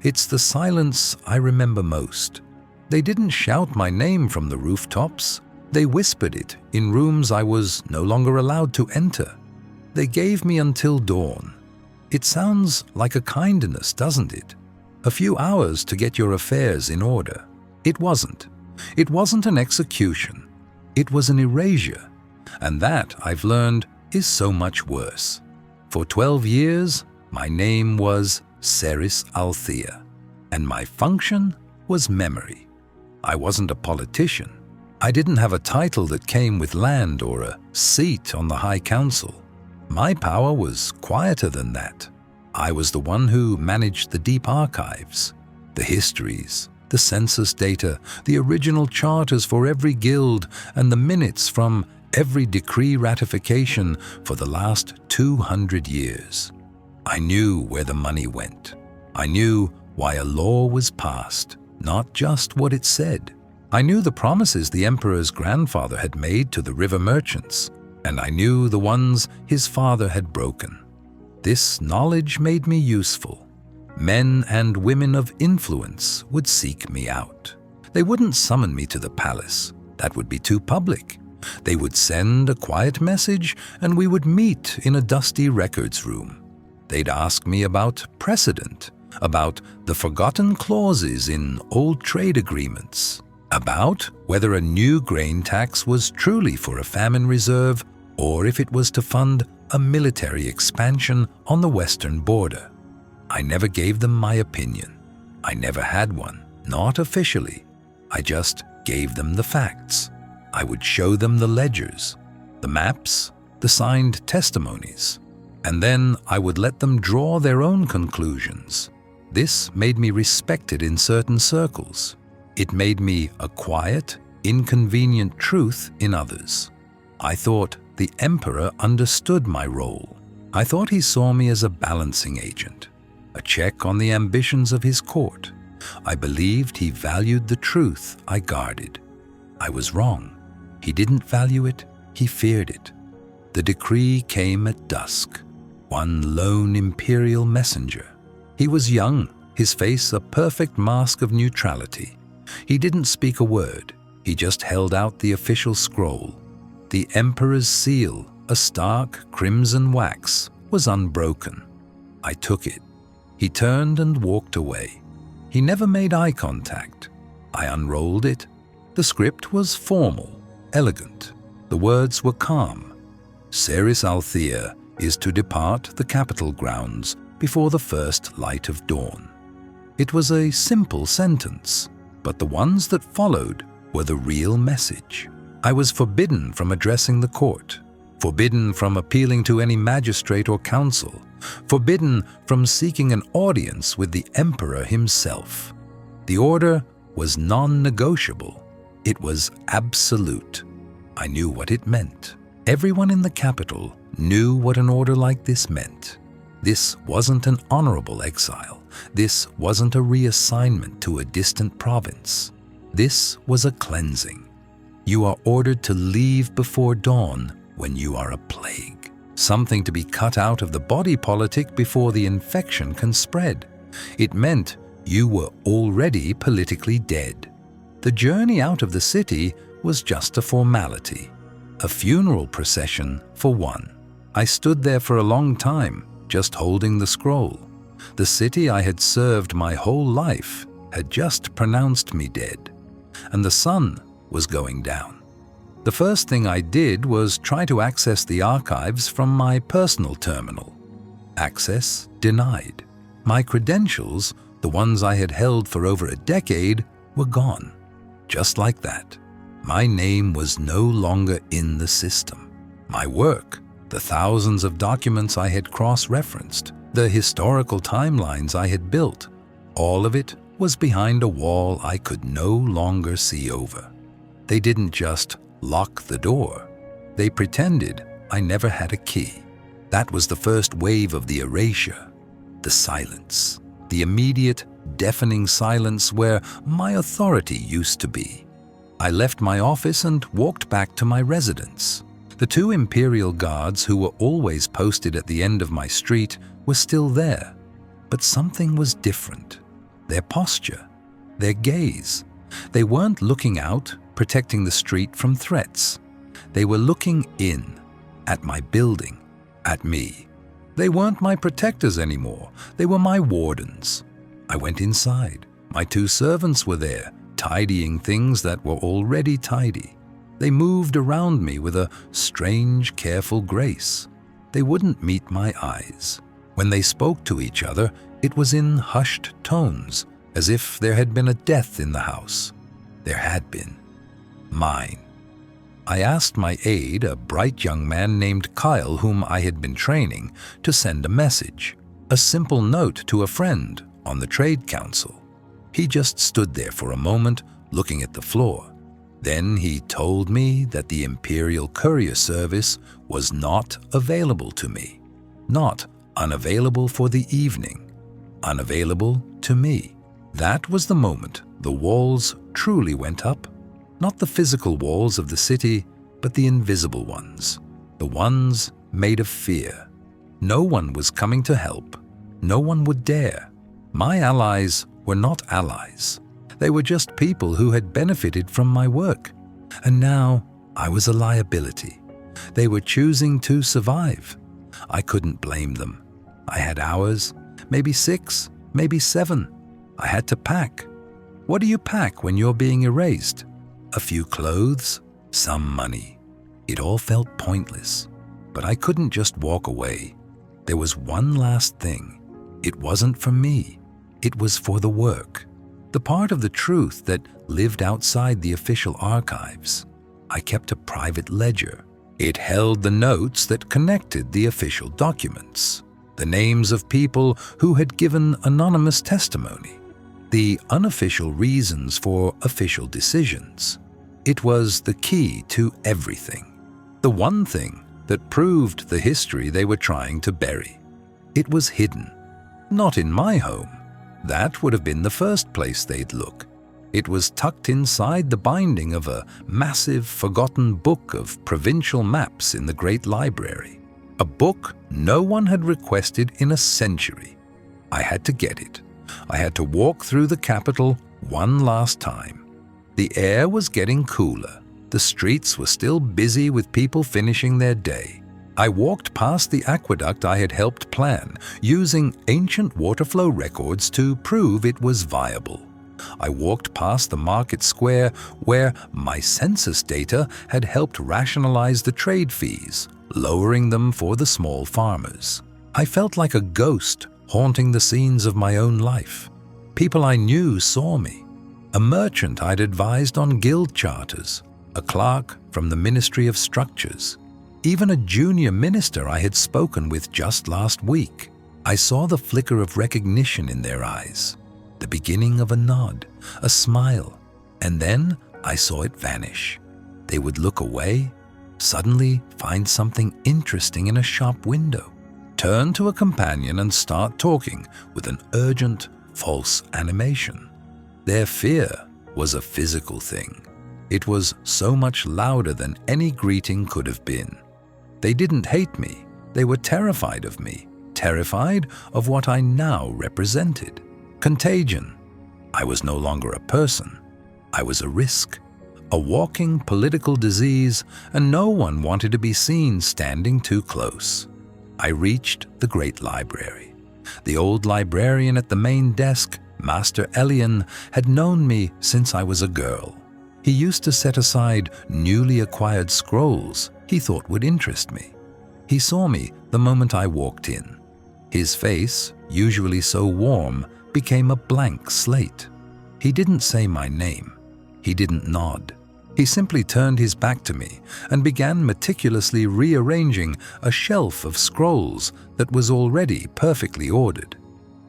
It's the silence I remember most. They didn't shout my name from the rooftops. They whispered it in rooms I was no longer allowed to enter. They gave me until dawn. It sounds like a kindness, doesn't it? A few hours to get your affairs in order. It wasn't. It wasn't an execution. It was an erasure. And that, I've learned, is so much worse. For 12 years, my name was Ceres Althea, and my function was memory. I wasn't a politician. I didn't have a title that came with land or a seat on the High Council. My power was quieter than that. I was the one who managed the deep archives, the histories, the census data, the original charters for every guild, and the minutes from every decree ratification for the last 200 years. I knew where the money went. I knew why a law was passed, not just what it said. I knew the promises the emperor's grandfather had made to the river merchants, and I knew the ones his father had broken. This knowledge made me useful. Men and women of influence would seek me out. They wouldn't summon me to the palace. That would be too public. They would send a quiet message, and we would meet in a dusty records room. They'd ask me about precedent, about the forgotten clauses in old trade agreements, about whether a new grain tax was truly for a famine reserve or if it was to fund a military expansion on the western border. I never gave them my opinion. I never had one, not officially. I just gave them the facts. I would show them the ledgers, the maps, the signed testimonies, and then I would let them draw their own conclusions. This made me respected in certain circles. It made me a quiet, inconvenient truth in others. I thought the emperor understood my role. I thought he saw me as a balancing agent, a check on the ambitions of his court. I believed he valued the truth I guarded. I was wrong. He didn't value it, he feared it. The decree came at dusk. One lone imperial messenger. He was young, his face a perfect mask of neutrality. He didn't speak a word. He just held out the official scroll. The emperor's seal, a stark crimson wax, was unbroken. I took it. He turned and walked away. He never made eye contact. I unrolled it. The script was formal, elegant. The words were calm. Ceres Althea is to depart the capital grounds before the first light of dawn. It was a simple sentence, but the ones that followed were the real message. I was forbidden from addressing the court, forbidden from appealing to any magistrate or council, forbidden from seeking an audience with the emperor himself. The order was non-negotiable. It was absolute. I knew what it meant. Everyone in the capital knew what an order like this meant. This wasn't an honorable exile. This wasn't a reassignment to a distant province. This was a cleansing. You are ordered to leave before dawn when you are a plague, something to be cut out of the body politic before the infection can spread. It meant you were already politically dead. The journey out of the city was just a formality, a funeral procession for one. I stood there for a long time, just holding the scroll. The city I had served my whole life had just pronounced me dead, and the sun was going down. The first thing I did was try to access the archives from my personal terminal. Access denied. My credentials, the ones I had held for over a decade, were gone. Just like that. My name was no longer in the system. My work, the thousands of documents I had cross-referenced, the historical timelines I had built, all of it was behind a wall I could no longer see over. They didn't just lock the door. They pretended I never had a key. That was the first wave of the erasure. The silence. The immediate, deafening silence where my authority used to be. I left my office and walked back to my residence. The two Imperial guards who were always posted at the end of my street were still there, but something was different. their posture, their gaze. They weren't looking out, protecting the street from threats. They were looking in, at my building, at me. They weren't my protectors anymore. They were my wardens. I went inside. My 2 servants were there, tidying things that were already tidy. They moved around me with a strange, careful grace. They wouldn't meet my eyes. When they spoke to each other, it was in hushed tones, as if there had been a death in the house. There had been. Mine. I asked my aide, a bright young man named Kyle, whom I had been training, to send a message, a simple note to a friend on the Trade Council. He just stood there for a moment, looking at the floor. Then he told me that the Imperial courier service was not available to me. Not unavailable for the evening. Unavailable to me. That was the moment the walls truly went up. Not the physical walls of the city, but the invisible ones. The ones made of fear. No one was coming to help. No one would dare. My allies were not allies. They were just people who had benefited from my work. And now I was a liability. They were choosing to survive. I couldn't blame them. I had hours, maybe 6, maybe 7. I had to pack. What do you pack when you're being erased? A few clothes, some money. It all felt pointless, but I couldn't just walk away. There was one last thing. It wasn't for me. It was for the work, the part of the truth that lived outside the official archives. I kept a private ledger. It held the notes that connected the official documents, the names of people who had given anonymous testimony, the unofficial reasons for official decisions. It was the key to everything, the one thing that proved the history they were trying to bury. It was hidden, not in my home. That would have been the first place they'd look. It was tucked inside the binding of a massive, forgotten book of provincial maps in the Great Library. A book no one had requested in a century. I had to get it. I had to walk through the capital one last time. The air was getting cooler. The streets were still busy with people finishing their day. I walked past the aqueduct I had helped plan, using ancient water flow records to prove it was viable. I walked past the market square where my census data had helped rationalize the trade fees, lowering them for the small farmers. I felt like a ghost haunting the scenes of my own life. People I knew saw me. A merchant I'd advised on guild charters, a clerk from the Ministry of Structures, even a junior minister I had spoken with just last week. I saw the flicker of recognition in their eyes, the beginning of a nod, a smile, and then I saw it vanish. They would look away, suddenly find something interesting in a shop window, turn to a companion and start talking with an urgent, false animation. Their fear was a physical thing. It was so much louder than any greeting could have been. They didn't hate me. They were terrified of me, terrified of what I now represented. Contagion. I was no longer a person. I was a risk, a walking political disease, and no one wanted to be seen standing too close. I reached the Great Library. The old librarian at the main desk, Master Elian, had known me since I was a girl. He used to set aside newly acquired scrolls he thought would interest me. He saw me the moment I walked in. His face, usually so warm, became a blank slate. He didn't say my name. He didn't nod. He simply turned his back to me and began meticulously rearranging a shelf of scrolls that was already perfectly ordered.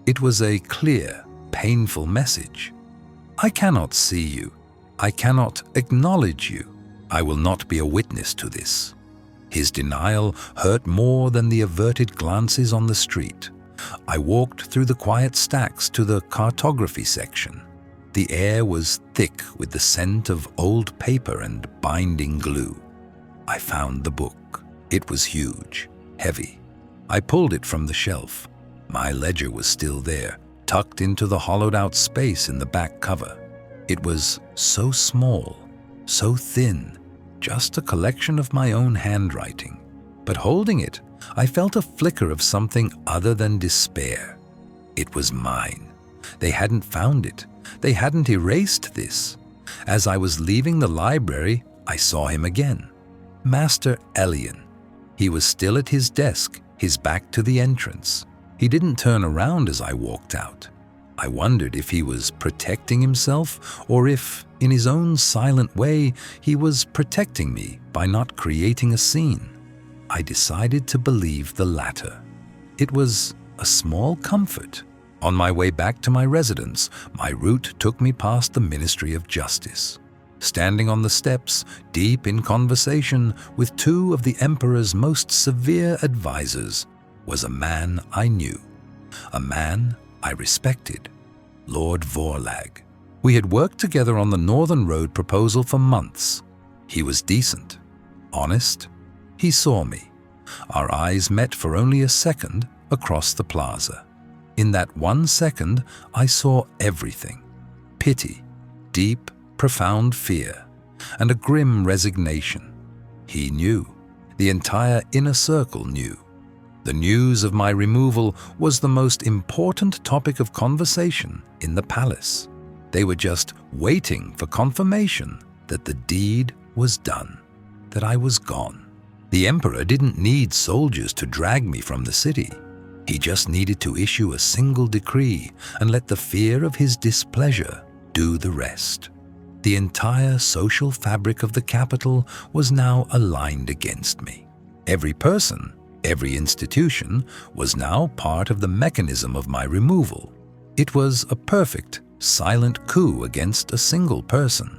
It was a clear, painful message. I cannot see you. I cannot acknowledge you. I will not be a witness to this. His denial hurt more than the averted glances on the street. I walked through the quiet stacks to the cartography section. The air was thick with the scent of old paper and binding glue. I found the book. It was huge, heavy. I pulled it from the shelf. My ledger was still there, tucked into the hollowed-out space in the back cover. It was so small, so thin, just a collection of my own handwriting. But holding it, I felt a flicker of something other than despair. It was mine. They hadn't found it. They hadn't erased this. As I was leaving the library, I saw him again. Master Elian. He was still at his desk, his back to the entrance. He didn't turn around as I walked out. I wondered if he was protecting himself or if, in his own silent way, he was protecting me by not creating a scene. I decided to believe the latter. It was a small comfort. On my way back to my residence, my route took me past the Ministry of Justice. Standing on the steps, deep in conversation with two of the Emperor's most severe advisors, was a man I knew, a man I respected, Lord Vorlag. We had worked together on the Northern Road proposal for months. He was decent, honest. He saw me. Our eyes met for only a second across the plaza. In that 1 second, I saw everything: pity, deep, profound fear, and a grim resignation. He knew. The entire inner circle knew. The news of my removal was the most important topic of conversation in the palace. They were just waiting for confirmation that the deed was done, that I was gone. The Emperor didn't need soldiers to drag me from the city. He just needed to issue a single decree and let the fear of his displeasure do the rest. The entire social fabric of the capital was now aligned against me. Every person, every institution was now part of the mechanism of my removal. It was a perfect, silent coup against a single person.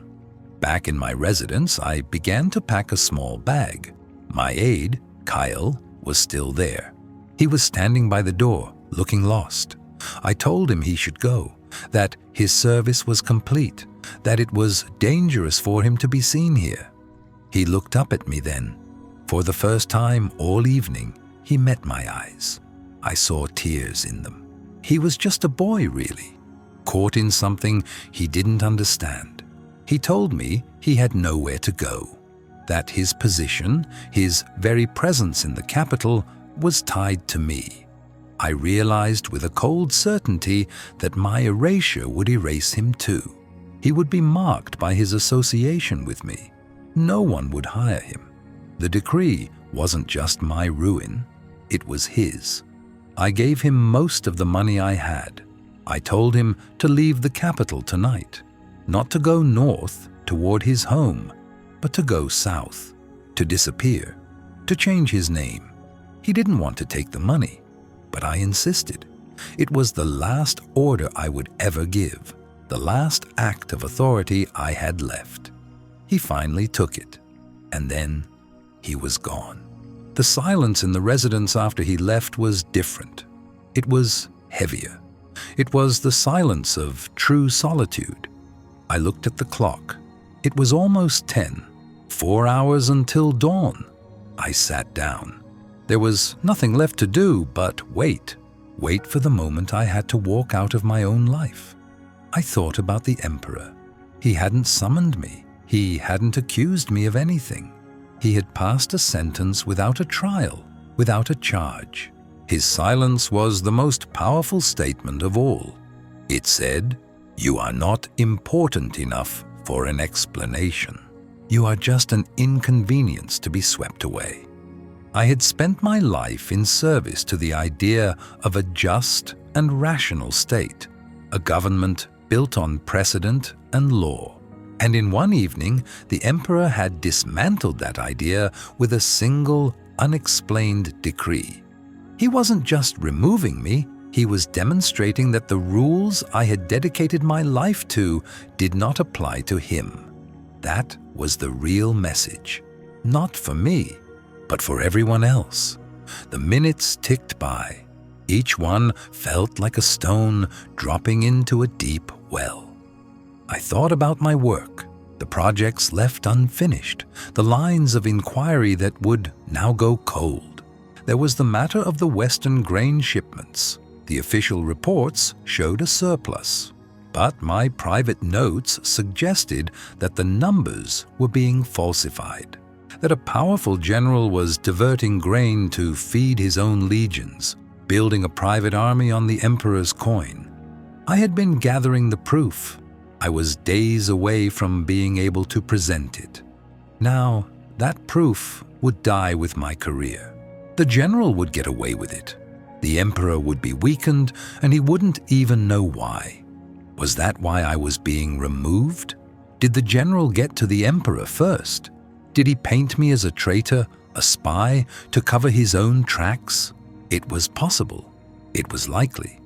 Back in my residence, I began to pack a small bag. My aide, Kyle, was still there. He was standing by the door, looking lost. I told him he should go, that his service was complete, that it was dangerous for him to be seen here. He looked up at me then. For the first time all evening, he met my eyes. I saw tears in them. He was just a boy, really, caught in something he didn't understand. He told me he had nowhere to go, that his position, his very presence in the capital, was tied to me. I realized with a cold certainty that my erasure would erase him too. He would be marked by his association with me. No one would hire him. The decree wasn't just my ruin, it was his. I gave him most of the money I had. I told him to leave the capital tonight, not to go north toward his home, but to go south, to disappear, to change his name. He didn't want to take the money, but I insisted. It was the last order I would ever give, the last act of authority I had left. He finally took it, and then he was gone. The silence in the residence after he left was different. It was heavier. It was the silence of true solitude. I looked at the clock. It was almost 10, 4 hours until dawn. I sat down. There was nothing left to do but wait for the moment I had to walk out of my own life. I thought about the Emperor. He hadn't summoned me. He hadn't accused me of anything. He had passed a sentence without a trial, without a charge. His silence was the most powerful statement of all. It said, "You are not important enough for an explanation. You are just an inconvenience to be swept away." I had spent my life in service to the idea of a just and rational state, a government built on precedent and law. And in one evening, the Emperor had dismantled that idea with a single, unexplained decree. He wasn't just removing me, he was demonstrating that the rules I had dedicated my life to did not apply to him. That was the real message. Not for me, but for everyone else. The minutes ticked by. Each one felt like a stone dropping into a deep well. I thought about my work, the projects left unfinished, the lines of inquiry that would now go cold. There was the matter of the Western grain shipments, The official reports showed a surplus, but my private notes suggested that the numbers were being falsified, that a powerful general was diverting grain to feed his own legions, building a private army on the emperor's coin. I had been gathering the proof. I was days away from being able to present it. Now, that proof would die with my career. The general would get away with it. The emperor would be weakened, and he wouldn't even know why. Was that why I was being removed? Did the general get to the emperor first? Did he paint me as a traitor, a spy, to cover his own tracks? It was possible. It was likely.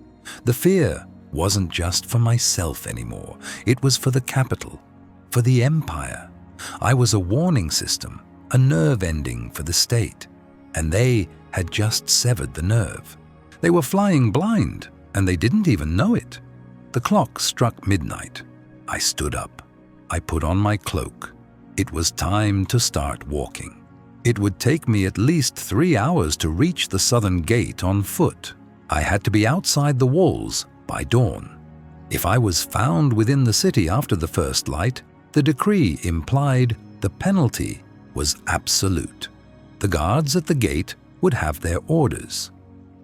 The fear wasn't just for myself anymore. It was for the capital, for the empire. I was a warning system, a nerve ending for the state, and they had just severed the nerve. They were flying blind, and they didn't even know it. The clock struck midnight. I stood up. I put on my cloak. It was time to start walking. It would take me at least 3 hours to reach the southern gate on foot. I had to be outside the walls by dawn. If I was found within the city after the first light, the decree implied the penalty was absolute. The guards at the gate would have their orders.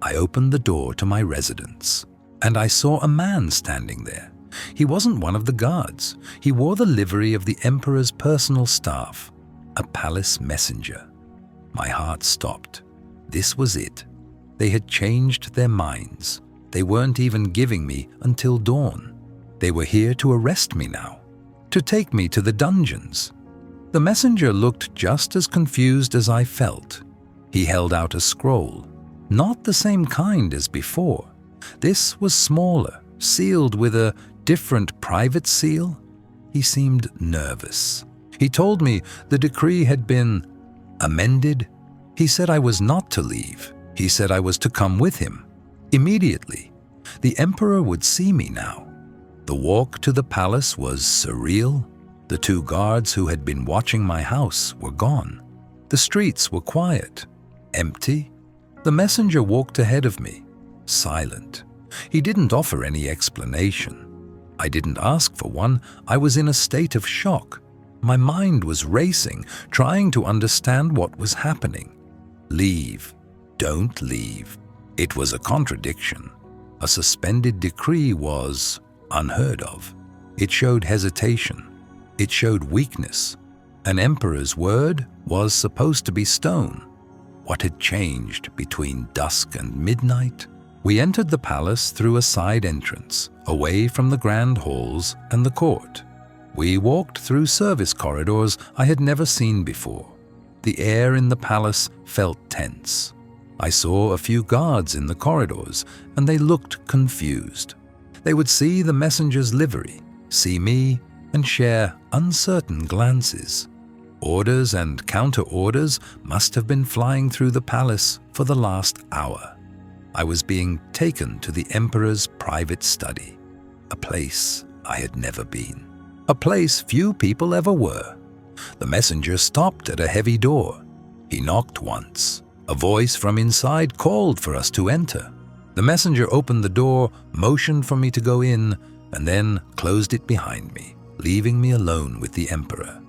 I opened the door to my residence, and I saw a man standing there. He wasn't one of the guards. He wore the livery of the emperor's personal staff, a palace messenger. My heart stopped. This was it. They had changed their minds. They weren't even giving me until dawn. They were here to arrest me now, to take me to the dungeons. The messenger looked just as confused as I felt. He held out a scroll, not the same kind as before. This was smaller, sealed with a different private seal. He seemed nervous. He told me the decree had been amended. He said I was not to leave. He said I was to come with him. Immediately, the emperor would see me now. The walk to the palace was surreal. The 2 guards who had been watching my house were gone. The streets were quiet, empty. The messenger walked ahead of me, silent. He didn't offer any explanation. I didn't ask for one. I was in a state of shock. My mind was racing, trying to understand what was happening. Leave. Don't leave. It was a contradiction. A suspended decree was unheard of. It showed hesitation. It showed weakness. An emperor's word was supposed to be stone. What had changed between dusk and midnight? We entered the palace through a side entrance, away from the grand halls and the court. We walked through service corridors I had never seen before. The air in the palace felt tense. I saw a few guards in the corridors, and they looked confused. They would see the messenger's livery, see me, and share uncertain glances. Orders and counter-orders must have been flying through the palace for the last hour. I was being taken to the emperor's private study, a place I had never been, a place few people ever were. The messenger stopped at a heavy door. He knocked once. A voice from inside called for us to enter. The messenger opened the door, motioned for me to go in, and then closed it behind me, leaving me alone with the emperor.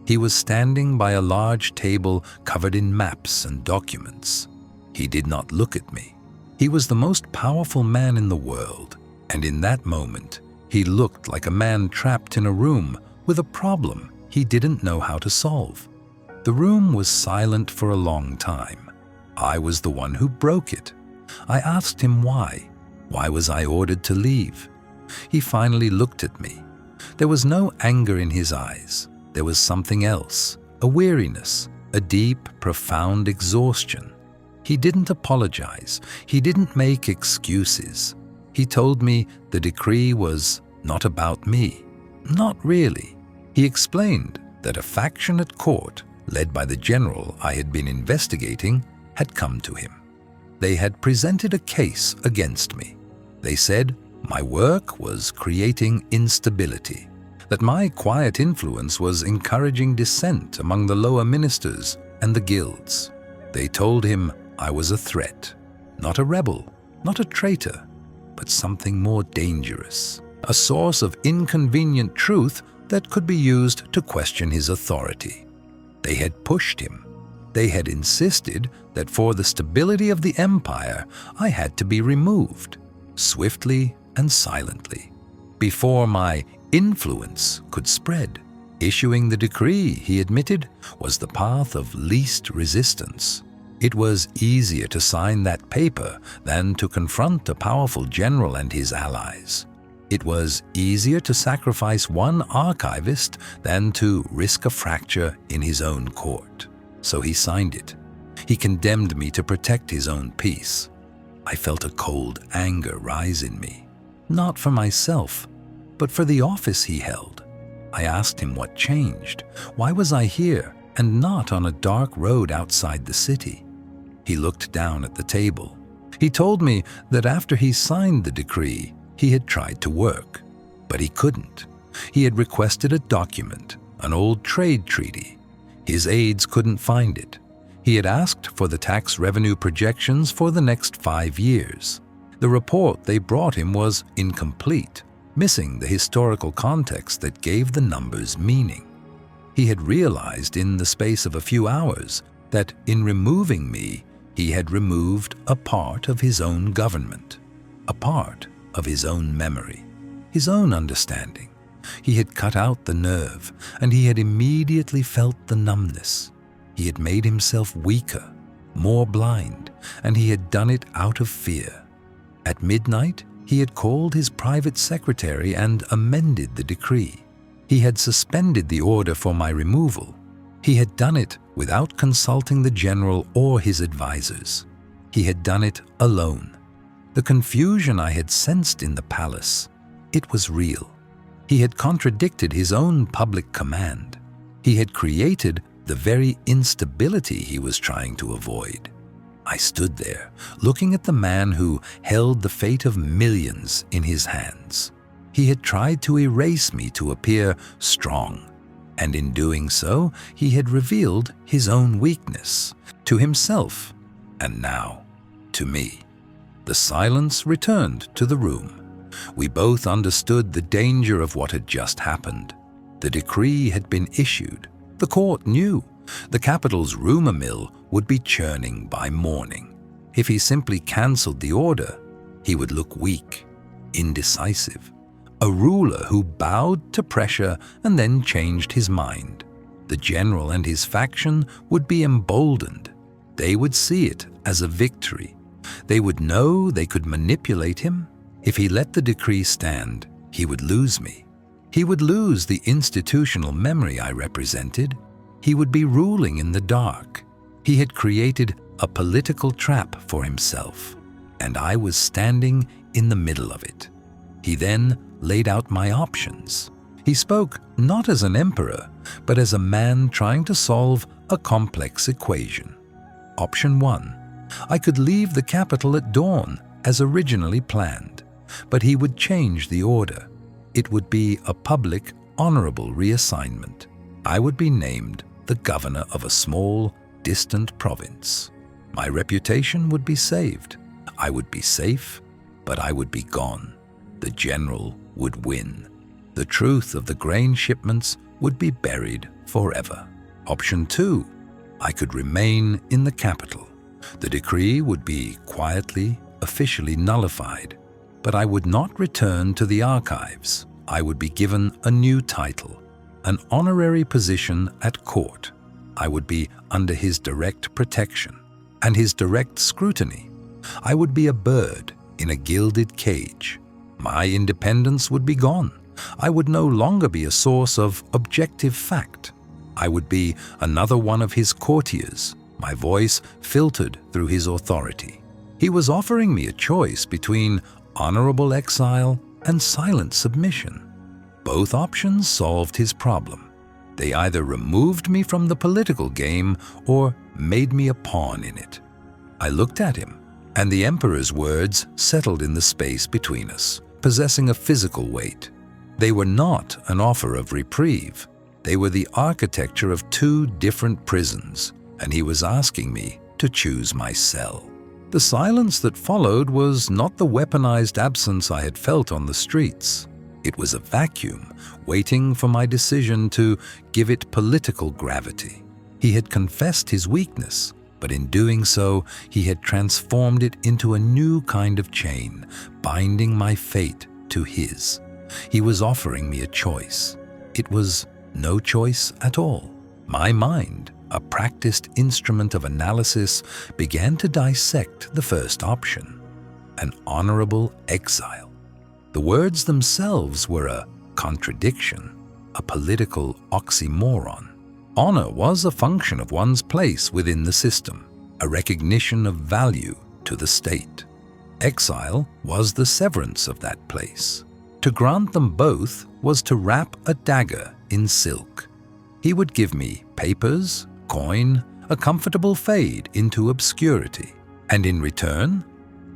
He was standing by a large table covered in maps and documents. He did not look at me. He was the most powerful man in the world, and in that moment, he looked like a man trapped in a room with a problem he didn't know how to solve. The room was silent for a long time. I was the one who broke it. I asked him why. Why was I ordered to leave? He finally looked at me. There was no anger in his eyes. There was something else, a weariness, a deep, profound exhaustion. He didn't apologize. He didn't make excuses. He told me the decree was not about me. Not really. He explained that a faction at court, led by the general I had been investigating, had come to him. They had presented a case against me. They said my work was creating instability, that my quiet influence was encouraging dissent among the lower ministers and the guilds. They told him I was a threat, not a rebel, not a traitor, but something more dangerous, a source of inconvenient truth that could be used to question his authority. They had pushed him. They had insisted that for the stability of the empire, I had to be removed, swiftly and silently, before my influence could spread. Issuing the decree, he admitted, was the path of least resistance. It was easier to sign that paper than to confront a powerful general and his allies. It was easier to sacrifice one archivist than to risk a fracture in his own court. So he signed it. He condemned me to protect his own peace. I felt a cold anger rise in me, not for myself, but for the office he held. I asked him what changed. Why was I here and not on a dark road outside the city? He looked down at the table. He told me that after he signed the decree, he had tried to work, but he couldn't. He had requested a document, an old trade treaty. His aides couldn't find it. He had asked for the tax revenue projections for the next 5 years. The report they brought him was incomplete, missing the historical context that gave the numbers meaning. He had realized in the space of a few hours that in removing me, he had removed a part of his own government, a part of his own memory, his own understanding. He had cut out the nerve, and he had immediately felt the numbness. He had made himself weaker, more blind, and he had done it out of fear. At midnight, he had called his private secretary and amended the decree. He had suspended the order for my removal. He had done it without consulting the general or his advisors. He had done it alone. The confusion I had sensed in the palace, it was real. He had contradicted his own public command. He had created the very instability he was trying to avoid. I stood there, looking at the man who held the fate of millions in his hands. He had tried to erase me to appear strong, and in doing so, he had revealed his own weakness to himself, and now to me. The silence returned to the room. We both understood the danger of what had just happened. The decree had been issued. The court knew. The capital's rumor mill would be churning by morning. If he simply cancelled the order, he would look weak, indecisive, a ruler who bowed to pressure and then changed his mind. The general and his faction would be emboldened. They would see it as a victory. They would know they could manipulate him. If he let the decree stand, he would lose me. He would lose the institutional memory I represented. He would be ruling in the dark. He had created a political trap for himself, and I was standing in the middle of it. He then laid out my options. He spoke not as an emperor, but as a man trying to solve a complex equation. Option 1. I could leave the capital at dawn as originally planned, but he would change the order. It would be a public, honorable reassignment. I would be named the governor of a small, distant province. My reputation would be saved. I would be safe, but I would be gone. The general would win. The truth of the grain shipments would be buried forever. Option 2. I could remain in the capital. The decree would be quietly, officially nullified, but I would not return to the archives. I would be given a new title, an honorary position at court. I would be under his direct protection and his direct scrutiny. I would be a bird in a gilded cage. My independence would be gone. I would no longer be a source of objective fact. I would be another one of his courtiers, my voice filtered through his authority. He was offering me a choice between honorable exile and silent submission. Both options solved his problem. They either removed me from the political game or made me a pawn in it. I looked at him, and the emperor's words settled in the space between us, possessing a physical weight. They were not an offer of reprieve. They were the architecture of two different prisons, and he was asking me to choose my cell. The silence that followed was not the weaponized absence I had felt on the streets. It was a vacuum, waiting for my decision to give it political gravity. He had confessed his weakness, but in doing so, he had transformed it into a new kind of chain, binding my fate to his. He was offering me a choice. It was no choice at all. My mind, a practiced instrument of analysis, began to dissect the first option, an honorable exile. The words themselves were a contradiction, a political oxymoron. Honor was a function of one's place within the system, a recognition of value to the state. Exile was the severance of that place. To grant them both was to wrap a dagger in silk. He would give me papers, coin, a comfortable fade into obscurity, and in return,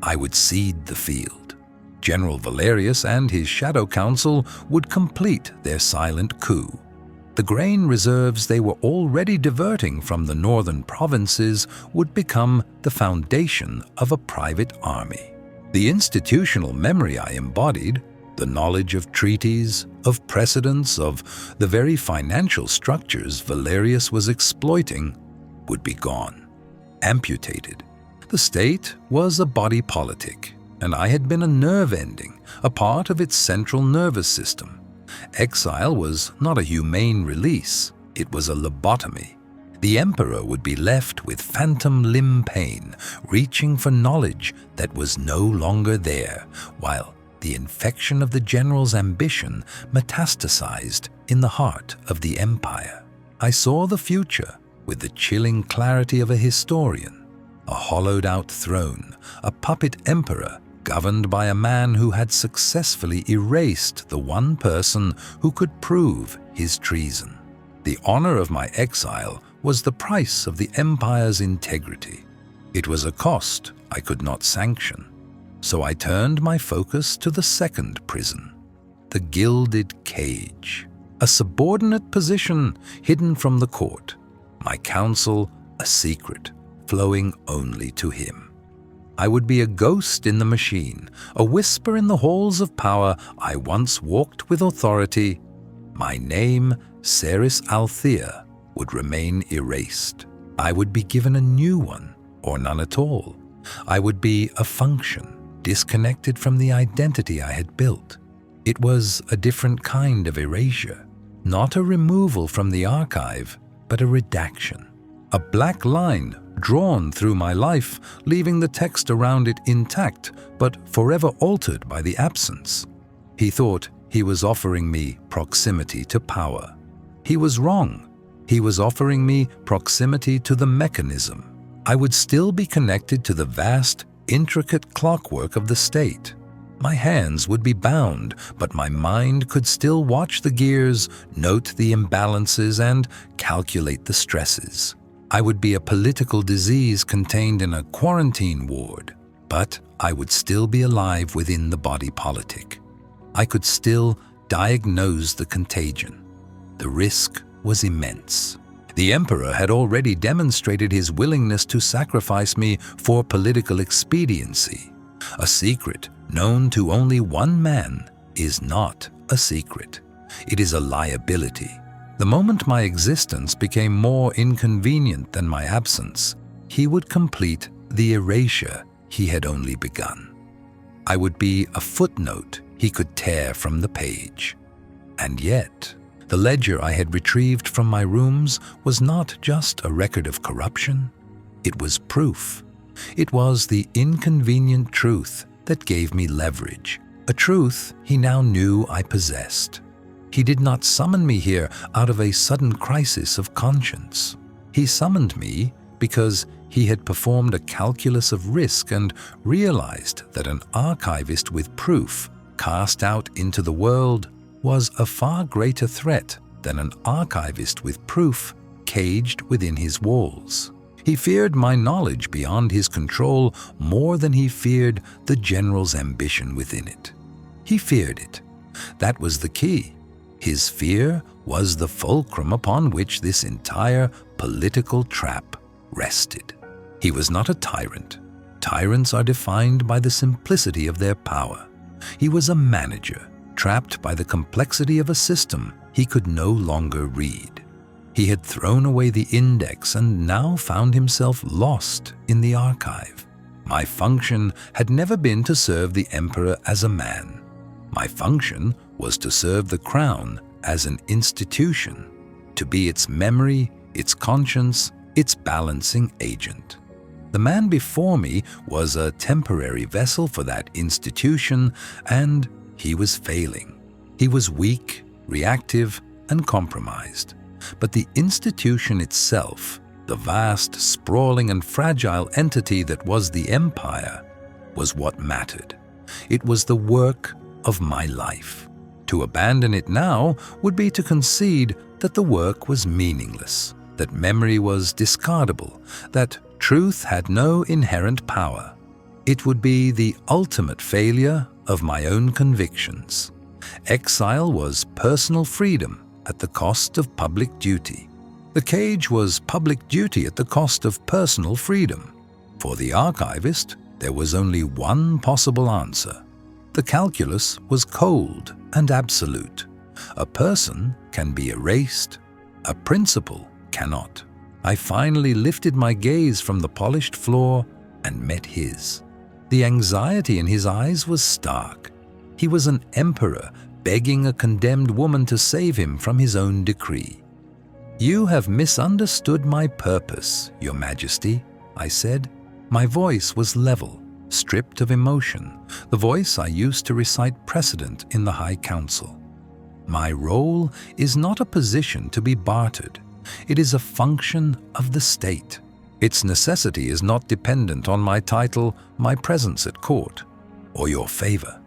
I would cede the field. General Valerius and his shadow council would complete their silent coup. The grain reserves they were already diverting from the northern provinces would become the foundation of a private army. The institutional memory I embodied, the knowledge of treaties, of precedents, of the very financial structures Valerius was exploiting, would be gone, amputated. The state was a body politic, and I had been a nerve ending, a part of its central nervous system. Exile was not a humane release, it was a lobotomy. The emperor would be left with phantom limb pain, reaching for knowledge that was no longer there, while the infection of the general's ambition metastasized in the heart of the empire. I saw the future with the chilling clarity of a historian, a hollowed-out throne, a puppet emperor governed by a man who had successfully erased the one person who could prove his treason. The honor of my exile was the price of the empire's integrity. It was a cost I could not sanction. So I turned my focus to the second prison, the gilded cage, a subordinate position hidden from the court, my counsel a secret flowing only to him. I would be a ghost in the machine, a whisper in the halls of power I once walked with authority. My name, Ceres Althea, would remain erased. I would be given a new one, or none at all. I would be a function, disconnected from the identity I had built. It was a different kind of erasure, not a removal from the archive, but a redaction. A black line drawn through my life, leaving the text around it intact, but forever altered by the absence. He thought he was offering me proximity to power. He was wrong. He was offering me proximity to the mechanism. I would still be connected to the vast, intricate clockwork of the state. My hands would be bound, but my mind could still watch the gears, note the imbalances, and calculate the stresses. I would be a political disease contained in a quarantine ward, but I would still be alive within the body politic. I could still diagnose the contagion. The risk was immense. The emperor had already demonstrated his willingness to sacrifice me for political expediency. A secret known to only one man is not a secret. It is a liability. The moment my existence became more inconvenient than my absence, he would complete the erasure he had only begun. I would be a footnote he could tear from the page. And yet, the ledger I had retrieved from my rooms was not just a record of corruption. It was proof. It was the inconvenient truth that gave me leverage, a truth he now knew I possessed. He did not summon me here out of a sudden crisis of conscience. He summoned me because he had performed a calculus of risk and realized that an archivist with proof cast out into the world was a far greater threat than an archivist with proof caged within his walls. He feared my knowledge beyond his control more than he feared the general's ambition within it. He feared it. That was the key. His fear was the fulcrum upon which this entire political trap rested. He was not a tyrant. Tyrants are defined by the simplicity of their power. He was a manager, trapped by the complexity of a system he could no longer read. He had thrown away the index and now found himself lost in the archive. My function had never been to serve the emperor as a man. My function was to serve the crown as an institution, to be its memory, its conscience, its balancing agent. The man before me was a temporary vessel for that institution, and he was failing. He was weak, reactive, and compromised. But the institution itself, the vast, sprawling, and fragile entity that was the empire, was what mattered. It was the work of my life. To abandon it now would be to concede that the work was meaningless, that memory was discardable, that truth had no inherent power. It would be the ultimate failure of my own convictions. Exile was personal freedom at the cost of public duty. The cage was public duty at the cost of personal freedom. For the archivist, there was only one possible answer. The calculus was cold and absolute. A person can be erased, a principle cannot. I finally lifted my gaze from the polished floor and met his. The anxiety in his eyes was stark. He was an emperor begging a condemned woman to save him from his own decree. "You have misunderstood my purpose, Your Majesty," I said. My voice was level, stripped of emotion, the voice I used to recite precedent in the High Council. My role is not a position to be bartered. It is a function of the state. Its necessity is not dependent on my title, my presence at court, or your favor.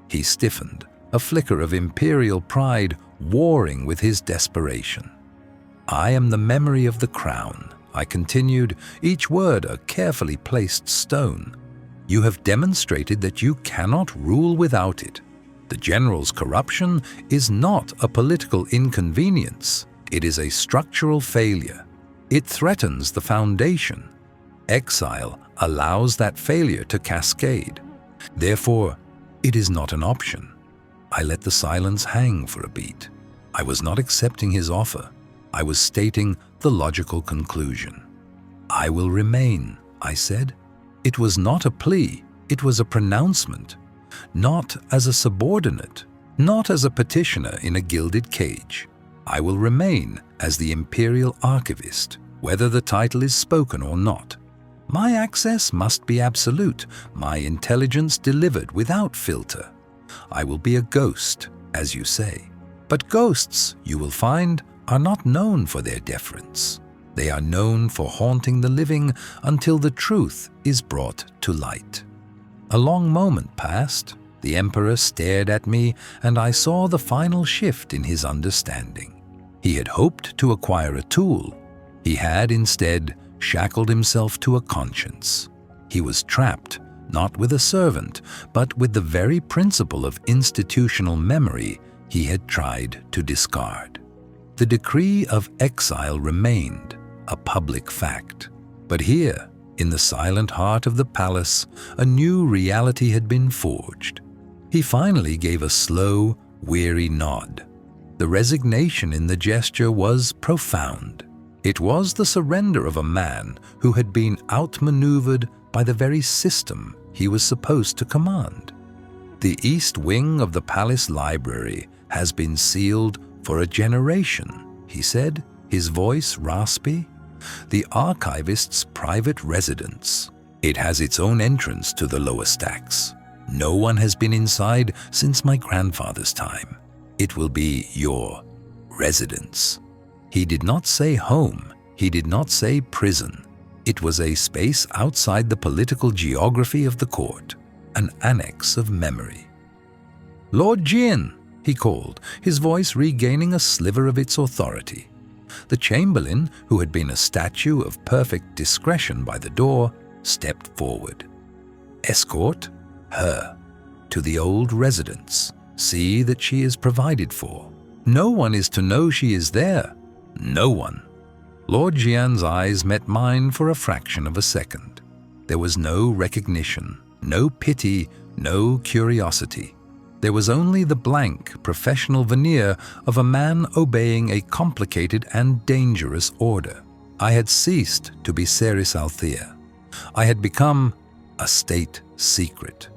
He stiffened, a flicker of imperial pride warring with his desperation. "I am the memory of the crown," I continued, each word a carefully placed stone. "You have demonstrated that you cannot rule without it. The general's corruption is not a political inconvenience. It is a structural failure. It threatens the foundation. Exile allows that failure to cascade. Therefore, it is not an option." I let the silence hang for a beat. I was not accepting his offer. I was stating the logical conclusion. "I will remain," I said. It was not a plea, it was a pronouncement. Not as a subordinate, not as a petitioner in a gilded cage. I will remain as the Imperial archivist, whether the title is spoken or not. My access must be absolute, my intelligence delivered without filter. I will be a ghost, as you say. But ghosts, you will find, are not known for their deference. They are known for haunting the living until the truth is brought to light. A long moment passed. The Emperor stared at me, and I saw the final shift in his understanding. He had hoped to acquire a tool. He had instead shackled himself to a conscience. He was trapped, not with a servant, but with the very principle of institutional memory he had tried to discard. The decree of exile remained, a public fact. But here, in the silent heart of the palace, a new reality had been forged. He finally gave a slow, weary nod. The resignation in the gesture was profound. It was the surrender of a man who had been outmaneuvered by the very system he was supposed to command. "The east wing of the palace library has been sealed for a generation," he said, his voice raspy. "The archivist's private residence. It has its own entrance to the lower stacks. No one has been inside since my grandfather's time. It will be your residence." He did not say home. He did not say prison. It was a space outside the political geography of the court, an annex of memory. "Lord Jin," he called, his voice regaining a sliver of its authority. The chamberlain, who had been a statue of perfect discretion by the door, stepped forward. "Escort her to the old residence. See that she is provided for. No one is to know she is there. No one." Lord Jian's eyes met mine for a fraction of a second. There was no recognition, no pity, no curiosity. There was only the blank, professional veneer of a man obeying a complicated and dangerous order. I had ceased to be Ceres Althea. I had become a state secret.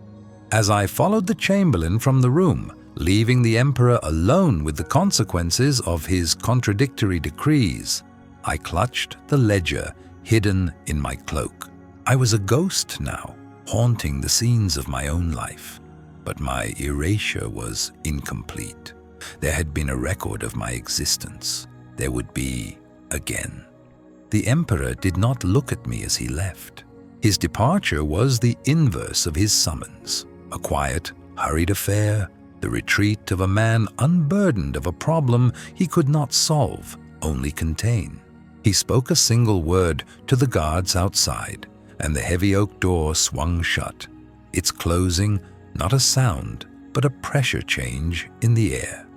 As I followed the chamberlain from the room, leaving the emperor alone with the consequences of his contradictory decrees, I clutched the ledger hidden in my cloak. I was a ghost now, haunting the scenes of my own life. But my erasure was incomplete. There had been a record of my existence. There would be again. The emperor did not look at me as he left. His departure was the inverse of his summons. A quiet, hurried affair, the retreat of a man unburdened of a problem he could not solve, only contain. He spoke a single word to the guards outside, and the heavy oak door swung shut, its closing not a sound, but a pressure change in the air.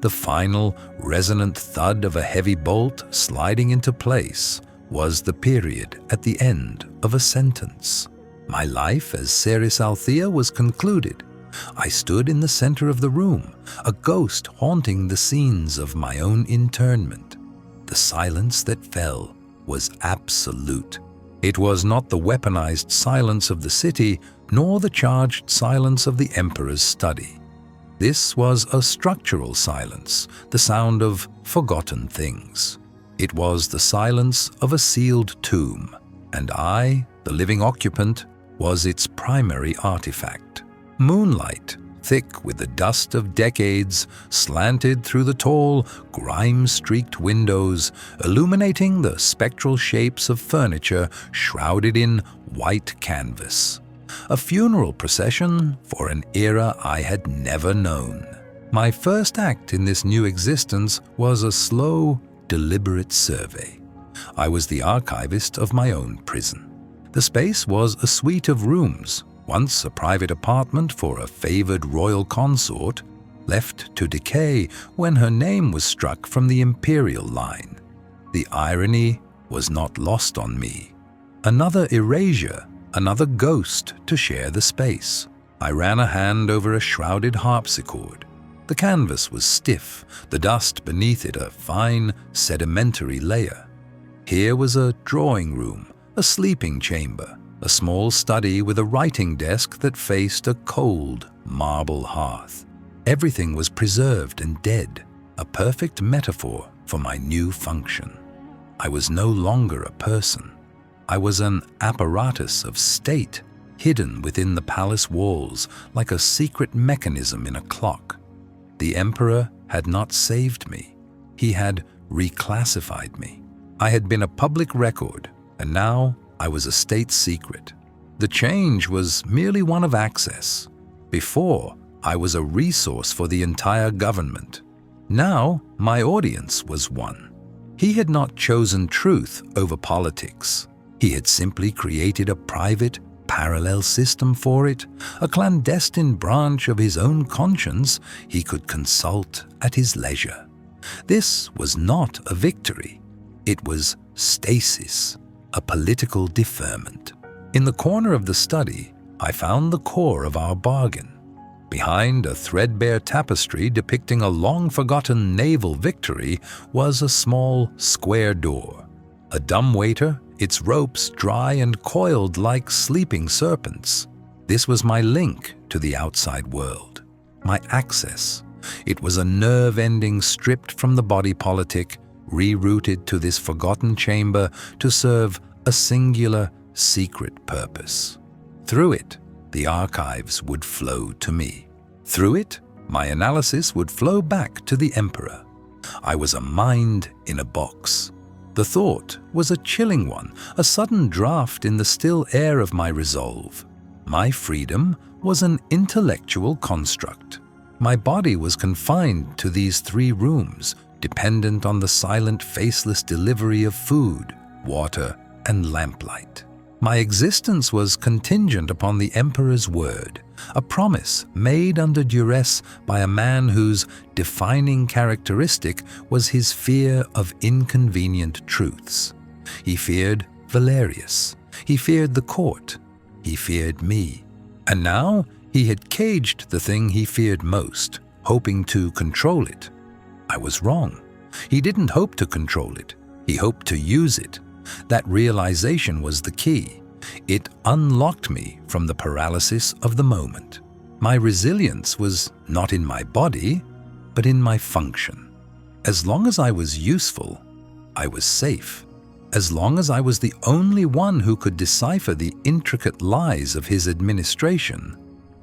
The final, resonant thud of a heavy bolt sliding into place was the period at the end of a sentence. My life as Ceres Althea was concluded. I stood in the center of the room, a ghost haunting the scenes of my own internment. The silence that fell was absolute. It was not the weaponized silence of the city, nor the charged silence of the emperor's study. This was a structural silence, the sound of forgotten things. It was the silence of a sealed tomb, and I, the living occupant, was its primary artifact. Moonlight, thick with the dust of decades, slanted through the tall, grime-streaked windows, illuminating the spectral shapes of furniture shrouded in white canvas. A funeral procession for an era I had never known. My first act in this new existence was a slow, deliberate survey. I was the archivist of my own prison. The space was a suite of rooms, once a private apartment for a favored royal consort, left to decay when her name was struck from the Imperial line. The irony was not lost on me. Another erasure, another ghost to share the space. I ran a hand over a shrouded harpsichord. The canvas was stiff, the dust beneath it a fine, sedimentary layer. Here was a drawing room, a sleeping chamber, a small study with a writing desk that faced a cold marble hearth. Everything was preserved and dead, a perfect metaphor for my new function. I was no longer a person. I was an apparatus of state, hidden within the palace walls like a secret mechanism in a clock. The emperor had not saved me. He had reclassified me. I had been a public record, and now I was a state secret. The change was merely one of access. Before, I was a resource for the entire government. Now, my audience was one. He had not chosen truth over politics. He had simply created a private, parallel system for it, a clandestine branch of his own conscience he could consult at his leisure. This was not a victory. It was stasis, a political deferment. In the corner of the study, I found the core of our bargain. Behind a threadbare tapestry depicting a long-forgotten naval victory was a small, square door. A dumbwaiter, its ropes dry and coiled like sleeping serpents. This was my link to the outside world, my access. It was a nerve ending stripped from the body politic, rerouted to this forgotten chamber to serve a singular, secret purpose. Through it, the archives would flow to me. Through it, my analysis would flow back to the emperor. I was a mind in a box. The thought was a chilling one, a sudden draft in the still air of my resolve. My freedom was an intellectual construct. My body was confined to these 3 rooms, dependent on the silent, faceless delivery of food, water, and lamplight. My existence was contingent upon the emperor's word, a promise made under duress by a man whose defining characteristic was his fear of inconvenient truths. He feared Valerius. He feared the court. He feared me. And now he had caged the thing he feared most, hoping to control it. I was wrong. He didn't hope to control it. He hoped to use it. That realization was the key. It unlocked me from the paralysis of the moment. My resilience was not in my body, but in my function. As long as I was useful, I was safe. As long as I was the only one who could decipher the intricate lies of his administration,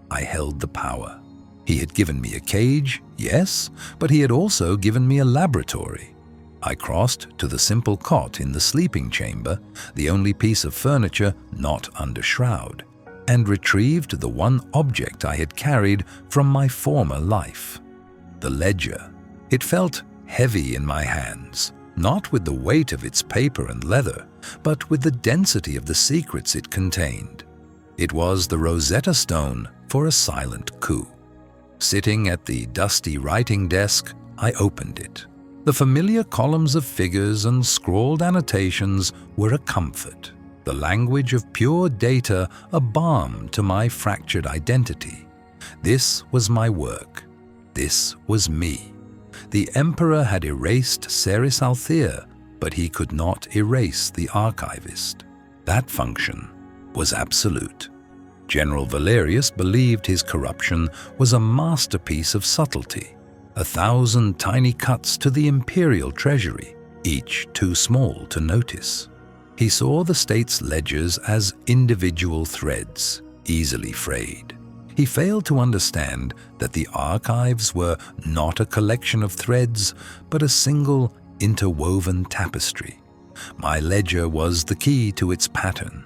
I held the power. He had given me a cage, yes, but he had also given me a laboratory. I crossed to the simple cot in the sleeping chamber, the only piece of furniture not under shroud, and retrieved the one object I had carried from my former life. The ledger. It felt heavy in my hands, not with the weight of its paper and leather, but with the density of the secrets it contained. It was the Rosetta Stone for a silent coup. Sitting at the dusty writing desk, I opened it. The familiar columns of figures and scrawled annotations were a comfort. The language of pure data a balm to my fractured identity. This was my work. This was me. The Emperor had erased Ceres Althea, but he could not erase the archivist. That function was absolute. General Valerius believed his corruption was a masterpiece of subtlety. 1,000 tiny cuts to the Imperial treasury, each too small to notice. He saw the state's ledgers as individual threads, easily frayed. He failed to understand that the archives were not a collection of threads, but a single interwoven tapestry. My ledger was the key to its pattern.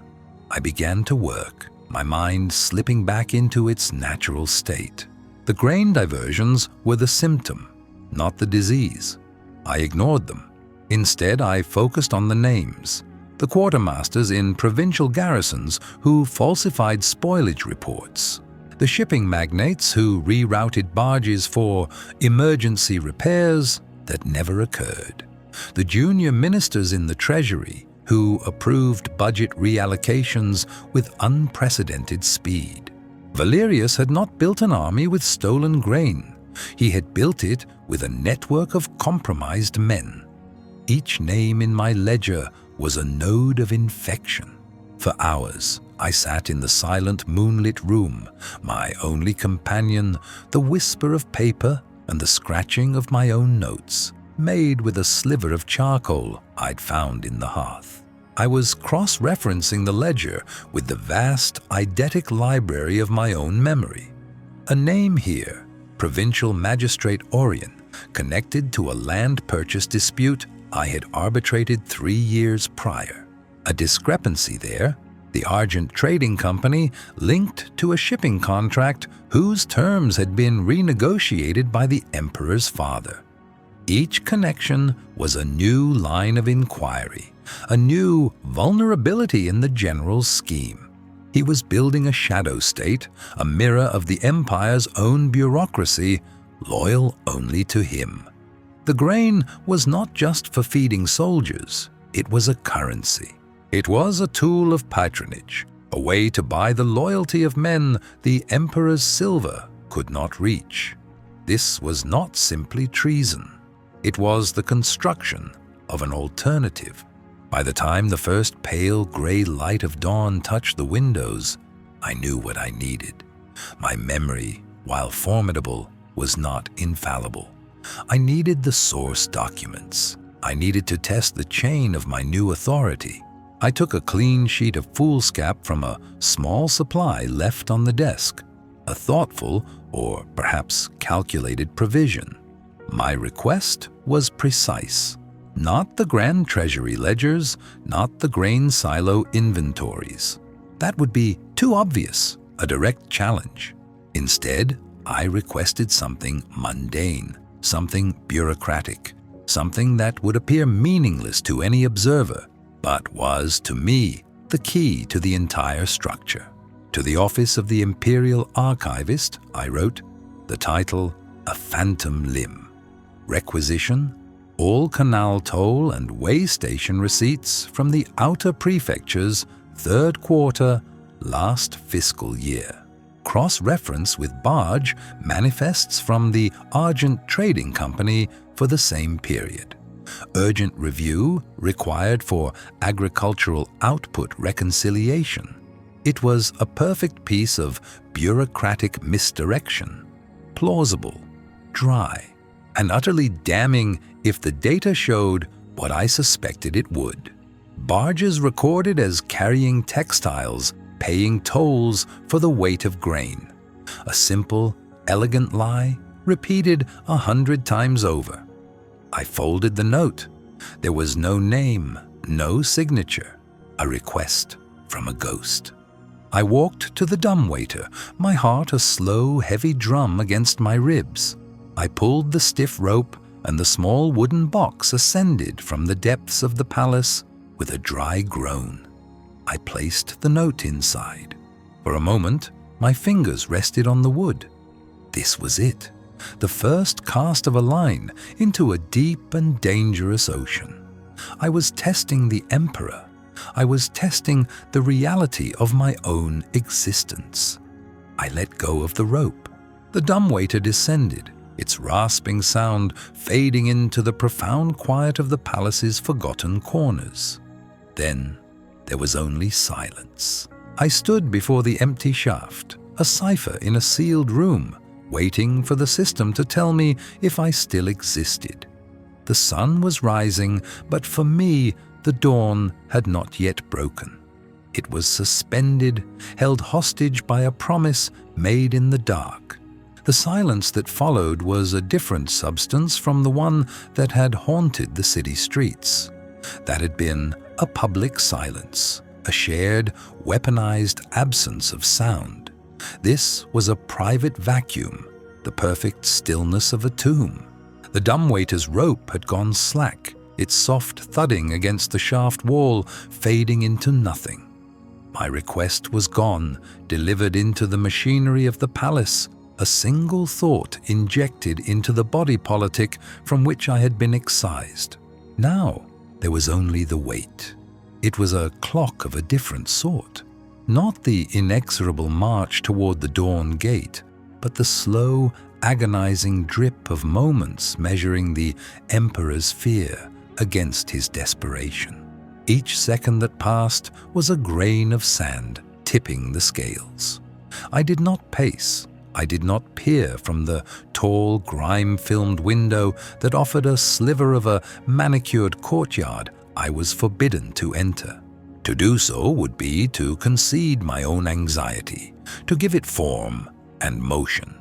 I began to work, my mind slipping back into its natural state. The grain diversions were the symptom, not the disease. I ignored them. Instead, I focused on the names. The quartermasters in provincial garrisons who falsified spoilage reports. The shipping magnates who rerouted barges for emergency repairs that never occurred. The junior ministers in the treasury who approved budget reallocations with unprecedented speed. Valerius had not built an army with stolen grain. He had built it with a network of compromised men. Each name in my ledger was a node of infection. For hours, I sat in the silent moonlit room, my only companion, the whisper of paper and the scratching of my own notes, made with a sliver of charcoal I'd found in the hearth. I was cross-referencing the ledger with the vast eidetic library of my own memory. A name here, Provincial Magistrate Orion, connected to a land purchase dispute I had arbitrated 3 years prior. A discrepancy there, the Argent Trading Company linked to a shipping contract whose terms had been renegotiated by the Emperor's father. Each connection was a new line of inquiry, a new vulnerability in the general's scheme. He was building a shadow state, a mirror of the Empire's own bureaucracy, loyal only to him. The grain was not just for feeding soldiers, it was a currency. It was a tool of patronage, a way to buy the loyalty of men the Emperor's silver could not reach. This was not simply treason. It was the construction of an alternative. By the time the first pale gray light of dawn touched the windows, I knew what I needed. My memory, while formidable, was not infallible. I needed the source documents. I needed to test the chain of my new authority. I took a clean sheet of foolscap from a small supply left on the desk, a thoughtful or perhaps calculated provision. My request was precise. Not the Grand Treasury ledgers, not the grain silo inventories. That would be too obvious, a direct challenge. Instead, I requested something mundane, something bureaucratic, something that would appear meaningless to any observer, but was, to me, the key to the entire structure. To the office of the Imperial archivist, I wrote, the title, A Phantom Limb. Requisition, all canal toll and way station receipts from the outer prefectures third quarter, last fiscal year. Cross-reference with barge manifests from the Argent Trading Company for the same period. Urgent review required for agricultural output reconciliation. It was a perfect piece of bureaucratic misdirection. Plausible, dry, and utterly damning if the data showed what I suspected it would. Barges recorded as carrying textiles, paying tolls for the weight of grain. A simple, elegant lie repeated 100 times over. I folded the note. There was no name, no signature, a request from a ghost. I walked to the dumbwaiter, my heart a slow, heavy drum against my ribs. I pulled the stiff rope, and the small wooden box ascended from the depths of the palace with a dry groan. I placed the note inside. For a moment, my fingers rested on the wood. This was it, the first cast of a line into a deep and dangerous ocean. I was testing the Emperor. I was testing the reality of my own existence. I let go of the rope. The dumbwaiter descended, its rasping sound fading into the profound quiet of the palace's forgotten corners. Then there was only silence. I stood before the empty shaft, a cipher in a sealed room, waiting for the system to tell me if I still existed. The sun was rising, but for me, the dawn had not yet broken. It was suspended, held hostage by a promise made in the dark. The silence that followed was a different substance from the one that had haunted the city streets. That had been a public silence, a shared, weaponized absence of sound. This was a private vacuum, the perfect stillness of a tomb. The dumbwaiter's rope had gone slack, its soft thudding against the shaft wall fading into nothing. My request was gone, delivered into the machinery of the palace, a single thought injected into the body politic from which I had been excised. Now there was only the weight. It was a clock of a different sort, not the inexorable march toward the dawn gate, but the slow, agonizing drip of moments measuring the Emperor's fear against his desperation. Each second that passed was a grain of sand tipping the scales. I did not pace. I did not peer from the tall, grime-filmed window that offered a sliver of a manicured courtyard I was forbidden to enter. To do so would be to concede my own anxiety, to give it form and motion.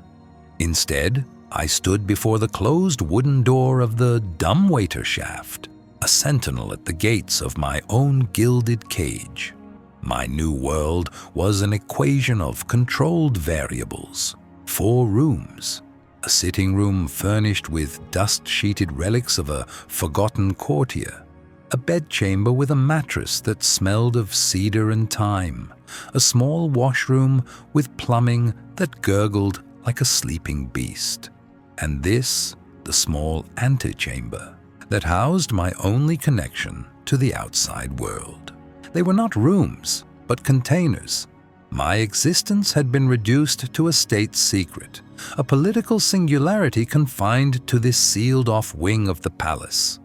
Instead, I stood before the closed wooden door of the dumbwaiter shaft, a sentinel at the gates of my own gilded cage. My new world was an equation of controlled variables. 4 rooms, a sitting room furnished with dust-sheeted relics of a forgotten courtier, a bedchamber with a mattress that smelled of cedar and thyme, a small washroom with plumbing that gurgled like a sleeping beast, and this, the small antechamber that housed my only connection to the outside world. They were not rooms, but containers. My existence had been reduced to a state secret, a political singularity confined to this sealed-off wing of the palace.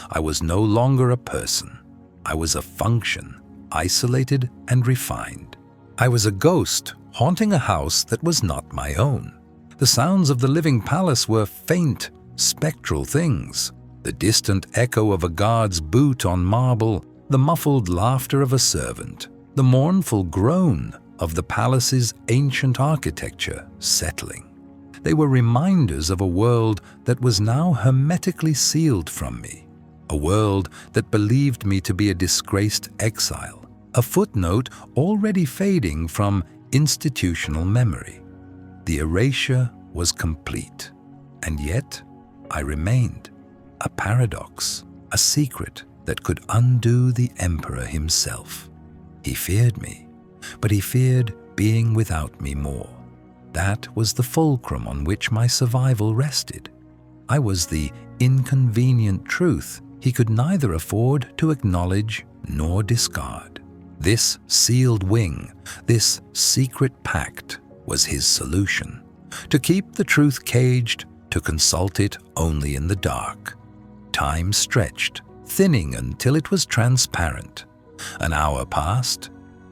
I was no longer a person. I was a function, isolated and refined. I was a ghost haunting a house that was not my own. The sounds of the living palace were faint, spectral things. The distant echo of a guard's boot on marble, the muffled laughter of a servant, the mournful groan of the palace's ancient architecture settling. They were reminders of a world that was now hermetically sealed from me, a world that believed me to be a disgraced exile, a footnote already fading from institutional memory. The erasure was complete, and yet I remained, a paradox, a secret that could undo the Emperor himself. He feared me, but he feared being without me more. That was the fulcrum on which my survival rested. I was the inconvenient truth he could neither afford to acknowledge nor discard. This sealed wing, this secret pact, was his solution. To keep the truth caged, to consult it only in the dark. Time stretched, thinning until it was transparent. An hour passed,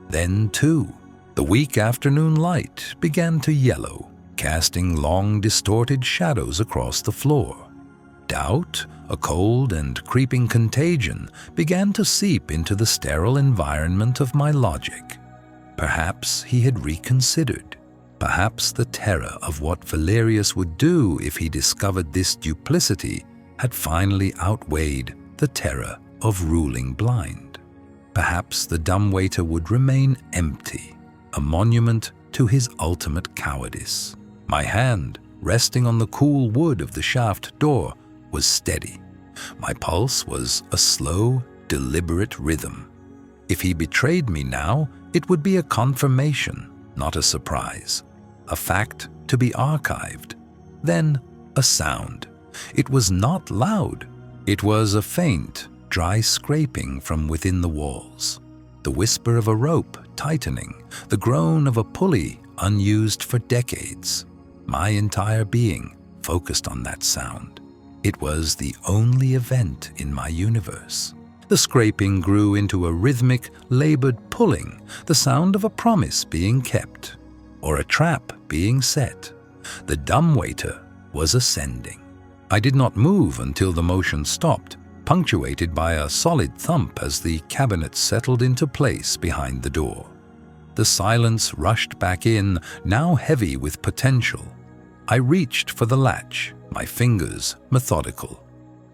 then 2. The weak afternoon light began to yellow, casting long, distorted shadows across the floor. Doubt, a cold and creeping contagion, began to seep into the sterile environment of my logic. Perhaps he had reconsidered. Perhaps the terror of what Valerius would do if he discovered this duplicity had finally outweighed the terror of ruling blind. Perhaps the dumbwaiter would remain empty, a monument to his ultimate cowardice. My hand, resting on the cool wood of the shaft door, was steady. My pulse was a slow, deliberate rhythm. If he betrayed me now, it would be a confirmation, not a surprise. A fact to be archived. Then a sound. It was not loud. It was a faint, dry scraping from within the walls. The whisper of a rope tightening, the groan of a pulley unused for decades. My entire being focused on that sound. It was the only event in my universe. The scraping grew into a rhythmic, labored pulling, the sound of a promise being kept, or a trap being set. The dumbwaiter was ascending. I did not move until the motion stopped, punctuated by a solid thump as the cabinet settled into place behind the door. The silence rushed back in, now heavy with potential. I reached for the latch, my fingers methodical.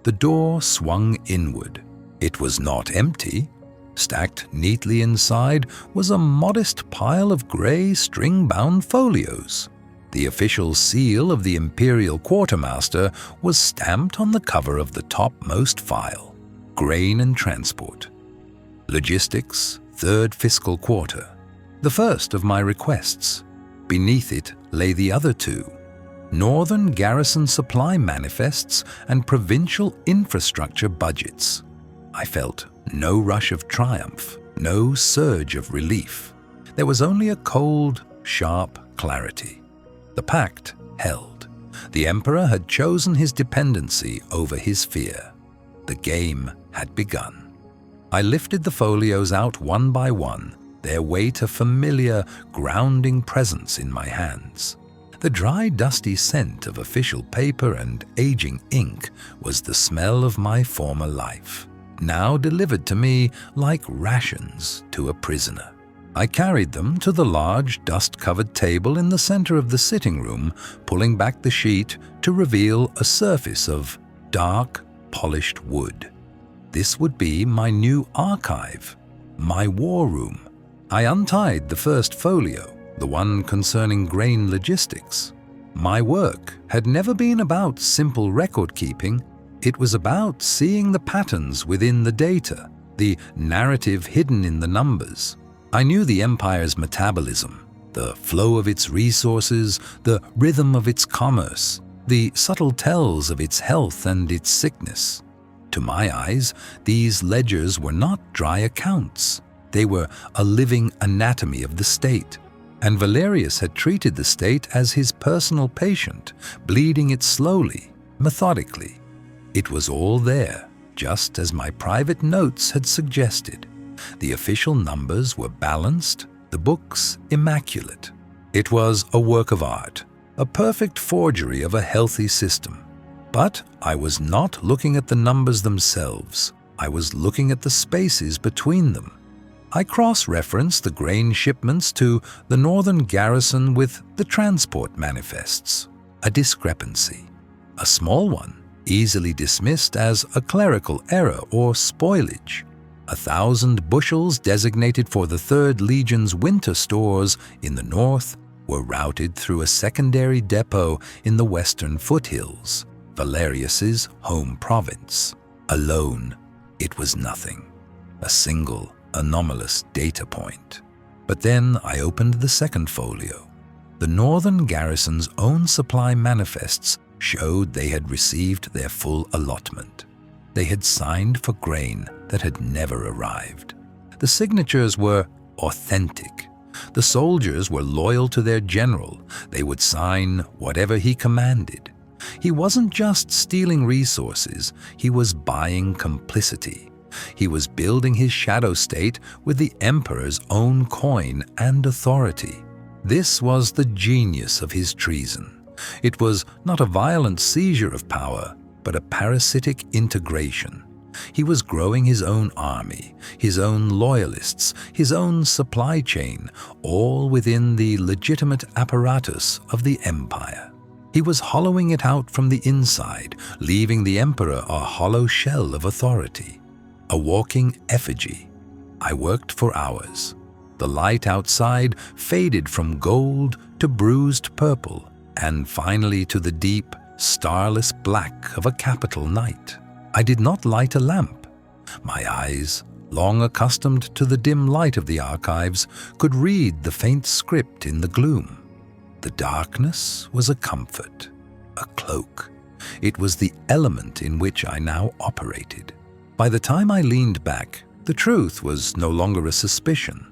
The door swung inward. It was not empty. Stacked neatly inside was a modest pile of gray string-bound folios. The official seal of the Imperial quartermaster was stamped on the cover of the topmost file. Grain and transport. Logistics, 3rd fiscal quarter. The first of my requests. Beneath it lay the other 2. Northern garrison supply manifests and provincial infrastructure budgets. I felt no rush of triumph, no surge of relief. There was only a cold, sharp clarity. The pact held. The Emperor had chosen his dependency over his fear. The game had begun. I lifted the folios out one by one, their weight a familiar, grounding presence in my hands. The dry, dusty scent of official paper and aging ink was the smell of my former life, now delivered to me like rations to a prisoner. I carried them to the large, dust-covered table in the center of the sitting room, pulling back the sheet to reveal a surface of dark, polished wood. This would be my new archive, my war room. I untied the first folio, the one concerning grain logistics. My work had never been about simple record-keeping. It was about seeing the patterns within the data, the narrative hidden in the numbers. I knew the Empire's metabolism, the flow of its resources, the rhythm of its commerce, the subtle tells of its health and its sickness. To my eyes, these ledgers were not dry accounts. They were a living anatomy of the state. And Valerius had treated the state as his personal patient, bleeding it slowly, methodically. It was all there, just as my private notes had suggested. The official numbers were balanced, the books immaculate. It was a work of art, a perfect forgery of a healthy system. But I was not looking at the numbers themselves. I was looking at the spaces between them. I cross-referenced the grain shipments to the northern garrison with the transport manifests. A discrepancy. A small one, easily dismissed as a clerical error or spoilage. 1,000 bushels designated for the 3rd Legion's winter stores in the north were routed through a secondary depot in the western foothills, Valerius's home province. Alone, it was nothing. A single, anomalous data point. But then I opened the second folio. The northern garrison's own supply manifests showed they had received their full allotment. They had signed for grain that had never arrived. The signatures were authentic. The soldiers were loyal to their general. They would sign whatever he commanded. He wasn't just stealing resources, he was buying complicity. He was building his shadow state with the emperor's own coin and authority. This was the genius of his treason. It was not a violent seizure of power, but a parasitic integration. He was growing his own army, his own loyalists, his own supply chain, all within the legitimate apparatus of the empire. He was hollowing it out from the inside, leaving the emperor a hollow shell of authority, a walking effigy. I worked for hours. The light outside faded from gold to bruised purple, and finally to the deep, starless black of a capital night. I did not light a lamp. My eyes, long accustomed to the dim light of the archives, could read the faint script in the gloom. The darkness was a comfort, a cloak. It was the element in which I now operated. By the time I leaned back, the truth was no longer a suspicion.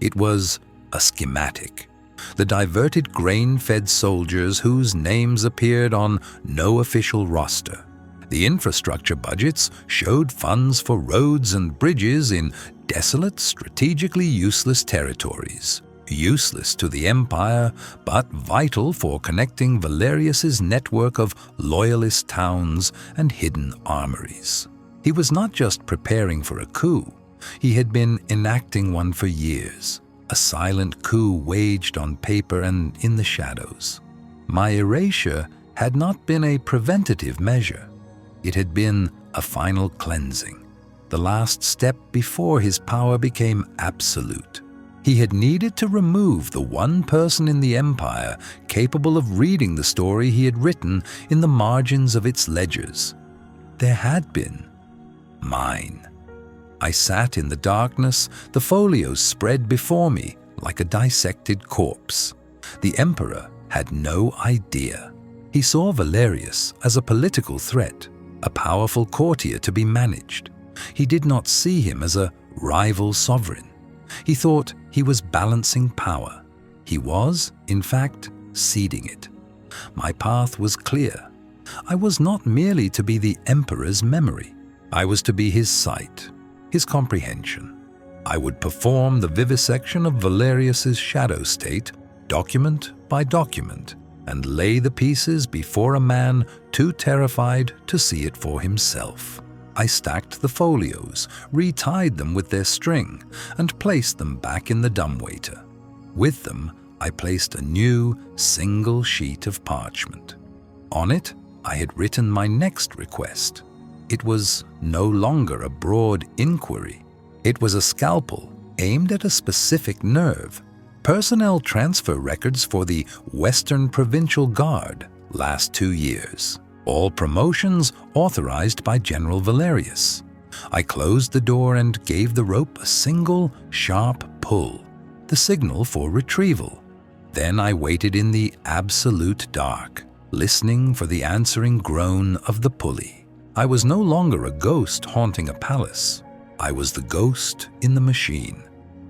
It was a schematic. The diverted grain-fed soldiers whose names appeared on no official roster. The infrastructure budgets showed funds for roads and bridges in desolate, strategically useless territories. Useless to the empire, but vital for connecting Valerius's network of loyalist towns and hidden armories. He was not just preparing for a coup. He had been enacting one for years. A silent coup waged on paper and in the shadows. My erasure had not been a preventative measure. It had been a final cleansing, the last step before his power became absolute. He had needed to remove the one person in the empire capable of reading the story he had written in the margins of its ledgers. There had been mine. I sat in the darkness, the folios spread before me like a dissected corpse. The emperor had no idea. He saw Valerius as a political threat, a powerful courtier to be managed. He did not see him as a rival sovereign. He thought he was balancing power. He was, in fact, ceding it. My path was clear. I was not merely to be the emperor's memory. I was to be his sight, his comprehension. I would perform the vivisection of Valerius's shadow state, document by document, and lay the pieces before a man too terrified to see it for himself. I stacked the folios, retied them with their string, and placed them back in the dumbwaiter. With them, I placed a new, single sheet of parchment. On it, I had written my next request. It was no longer a broad inquiry. It was a scalpel aimed at a specific nerve. Personnel transfer records for the Western Provincial Guard, last 2 years. All promotions authorized by General Valerius. I closed the door and gave the rope a single, sharp pull, the signal for retrieval. Then I waited in the absolute dark, listening for the answering groan of the pulley. I was no longer a ghost haunting a palace. I was the ghost in the machine,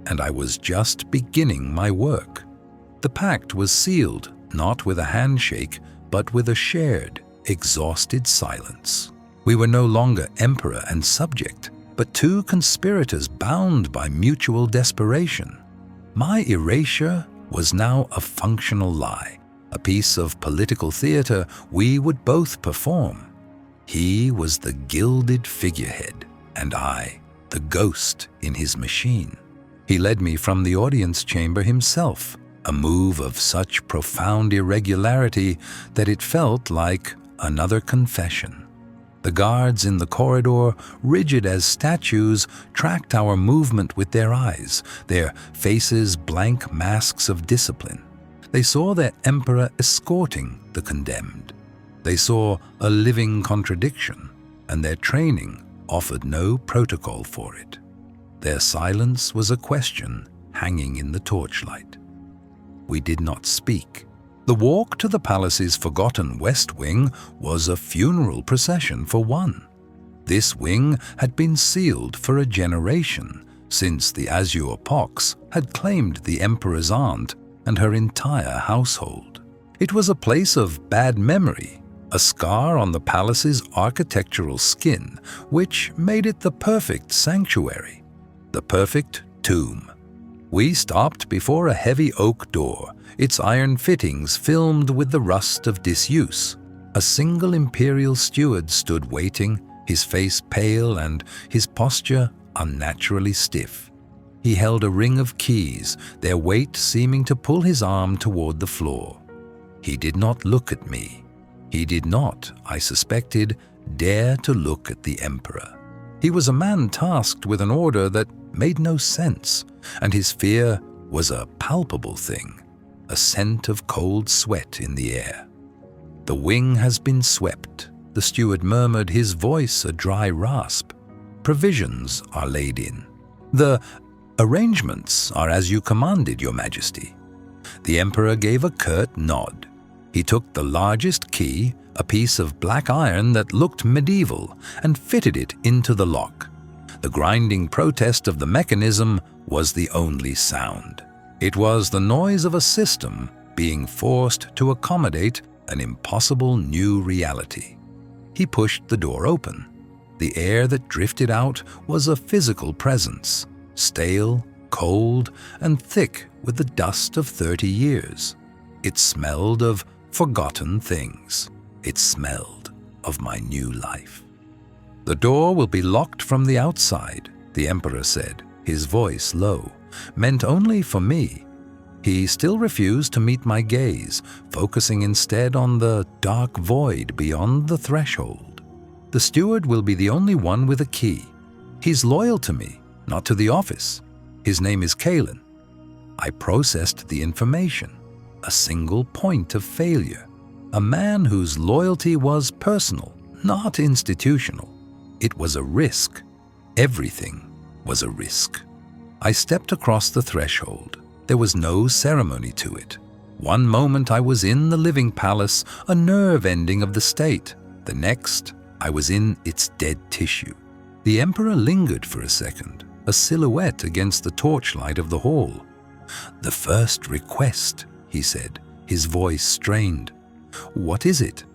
and I was just beginning my work. The pact was sealed, not with a handshake, but with a shared, exhausted silence. We were no longer emperor and subject, but two conspirators bound by mutual desperation. My erasure was now a functional lie, a piece of political theater we would both perform. He was the gilded figurehead, and I, the ghost in his machine. He led me from the audience chamber himself, a move of such profound irregularity that it felt like another confession. The guards in the corridor, rigid as statues, tracked our movement with their eyes, their faces blank masks of discipline. They saw their emperor escorting the condemned. They saw a living contradiction, and their training offered no protocol for it. Their silence was a question hanging in the torchlight. We did not speak. The walk to the palace's forgotten west wing was a funeral procession for one. This wing had been sealed for a generation, since the azure pox had claimed the emperor's aunt and her entire household. It was a place of bad memory, a scar on the palace's architectural skin, which made it the perfect sanctuary, the perfect tomb. We stopped before a heavy oak door, its iron fittings filmed with the rust of disuse. A single Imperial steward stood waiting, his face pale and his posture unnaturally stiff. He held a ring of keys, their weight seeming to pull his arm toward the floor. He did not look at me. He did not, I suspected, dare to look at the emperor. He was a man tasked with an order that made no sense, and his fear was a palpable thing, a scent of cold sweat in the air. "The wing has been swept," the steward murmured, his voice a dry rasp. "Provisions are laid in. The arrangements are as you commanded, Your Majesty." The emperor gave a curt nod. He took the largest key, a piece of black iron that looked medieval, and fitted it into the lock. The grinding protest of the mechanism was the only sound. It was the noise of a system being forced to accommodate an impossible new reality. He pushed the door open. The air that drifted out was a physical presence, stale, cold, and thick with the dust of 30 years. It smelled of forgotten things. It smelled of my new life. "The door will be locked from the outside," the emperor said, his voice low, meant only for me. He still refused to meet my gaze, focusing instead on the dark void beyond the threshold. "The steward will be the only one with a key. He's loyal to me, not to the office. His name is Kalen." I processed the information. A single point of failure. A man whose loyalty was personal, not institutional. It was a risk. Everything was a risk. I stepped across the threshold. There was no ceremony to it. One moment I was in the living palace, a nerve ending of the state. The next, I was in its dead tissue. The emperor lingered for a second, a silhouette against the torchlight of the hall. "The first request," he said, his voice strained. "What is it?"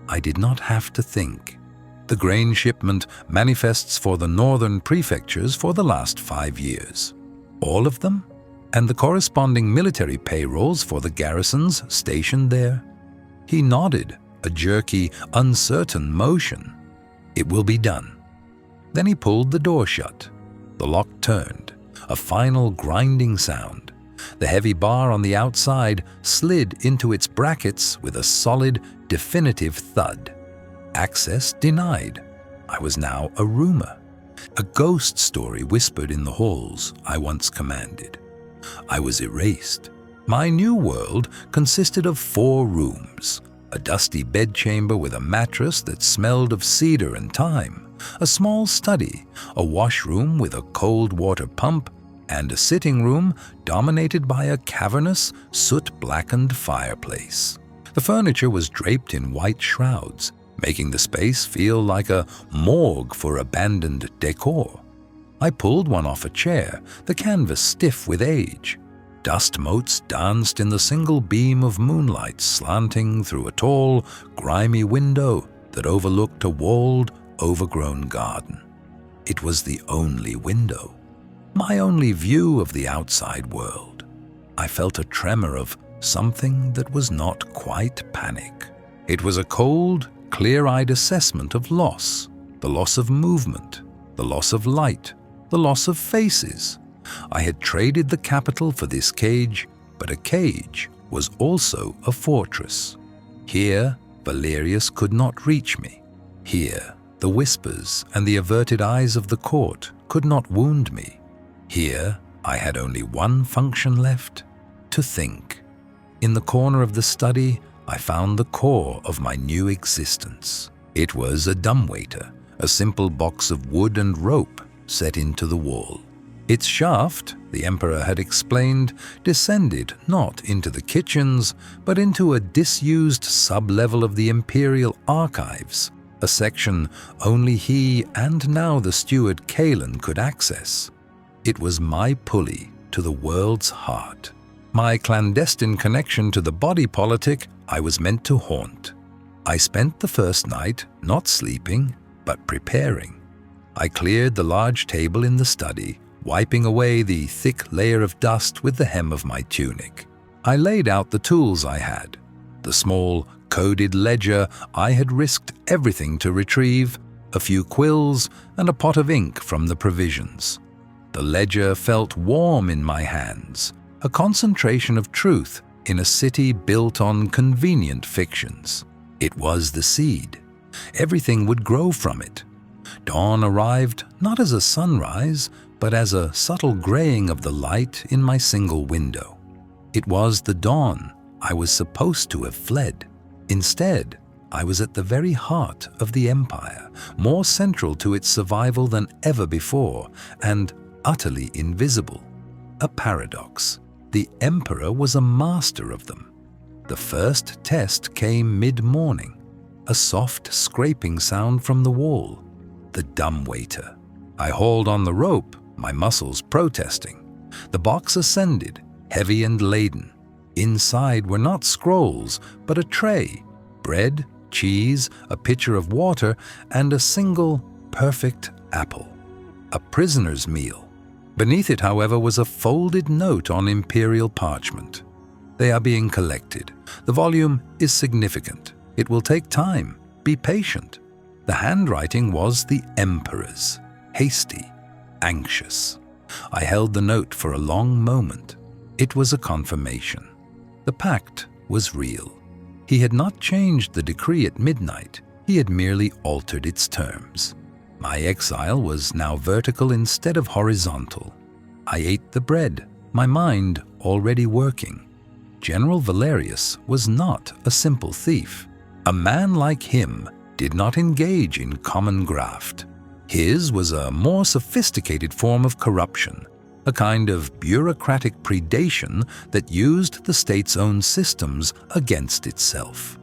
I did not have to think. The grain shipment manifests for the northern prefectures for the last 5 years. All of them? And the corresponding military payrolls for the garrisons stationed there? He nodded, a jerky, uncertain motion. "It will be done." Then he pulled the door shut. The lock turned, a final grinding sound. The heavy bar on the outside slid into its brackets with a solid, definitive thud. Access denied. I was now a rumor. A ghost story whispered in the halls I once commanded. I was erased. My new world consisted of 4 rooms, a dusty bedchamber with a mattress that smelled of cedar and thyme, a small study, a washroom with a cold water pump, and a sitting room dominated by a cavernous, soot-blackened fireplace. The furniture was draped in white shrouds, making the space feel like a morgue for abandoned decor. I pulled one off a chair, the canvas stiff with age. Dust motes danced in the single beam of moonlight slanting through a tall, grimy window that overlooked a walled, overgrown garden. It was the only window, my only view of the outside world. I felt a tremor of something that was not quite panic. It was a cold, clear-eyed assessment of loss, the loss of movement, the loss of light, the loss of faces. I had traded the capital for this cage, but a cage was also a fortress. Here, Valerius could not reach me. Here, the whispers and the averted eyes of the court could not wound me. Here, I had only one function left: to think. In the corner of the study, I found the core of my new existence. It was a dumbwaiter, a simple box of wood and rope set into the wall. Its shaft, the Emperor had explained, descended not into the kitchens, but into a disused sub-level of the Imperial archives, a section only he and now the steward Kalen could access. It was my pulley to the world's heart, my clandestine connection to the body politic I was meant to haunt. I spent the first night not sleeping, but preparing. I cleared the large table in the study, wiping away the thick layer of dust with the hem of my tunic. I laid out the tools I had, the small, coded ledger I had risked everything to retrieve, a few quills, and a pot of ink from the provisions. The ledger felt warm in my hands, a concentration of truth in a city built on convenient fictions. It was the seed. Everything would grow from it. Dawn arrived not as a sunrise, but as a subtle graying of the light in my single window. It was the dawn I was supposed to have fled. Instead, I was at the very heart of the empire, more central to its survival than ever before, and utterly invisible. A paradox. The emperor was a master of them. The first test came mid-morning, a soft scraping sound from the wall. The dumbwaiter. I hauled on the rope, my muscles protesting. The box ascended, heavy and laden. Inside were not scrolls, but a tray, bread, cheese, a pitcher of water, and a single, perfect apple. A prisoner's meal. Beneath it, however, was a folded note on Imperial parchment. They are being collected. The volume is significant. It will take time. Be patient. The handwriting was the Emperor's, hasty, anxious. I held the note for a long moment. It was a confirmation. The pact was real. He had not changed the decree at midnight. He had merely altered its terms. My exile was now vertical instead of horizontal. I ate the bread, my mind already working. General Valerius was not a simple thief. A man like him did not engage in common graft. His was a more sophisticated form of corruption, a kind of bureaucratic predation that used the state's own systems against itself.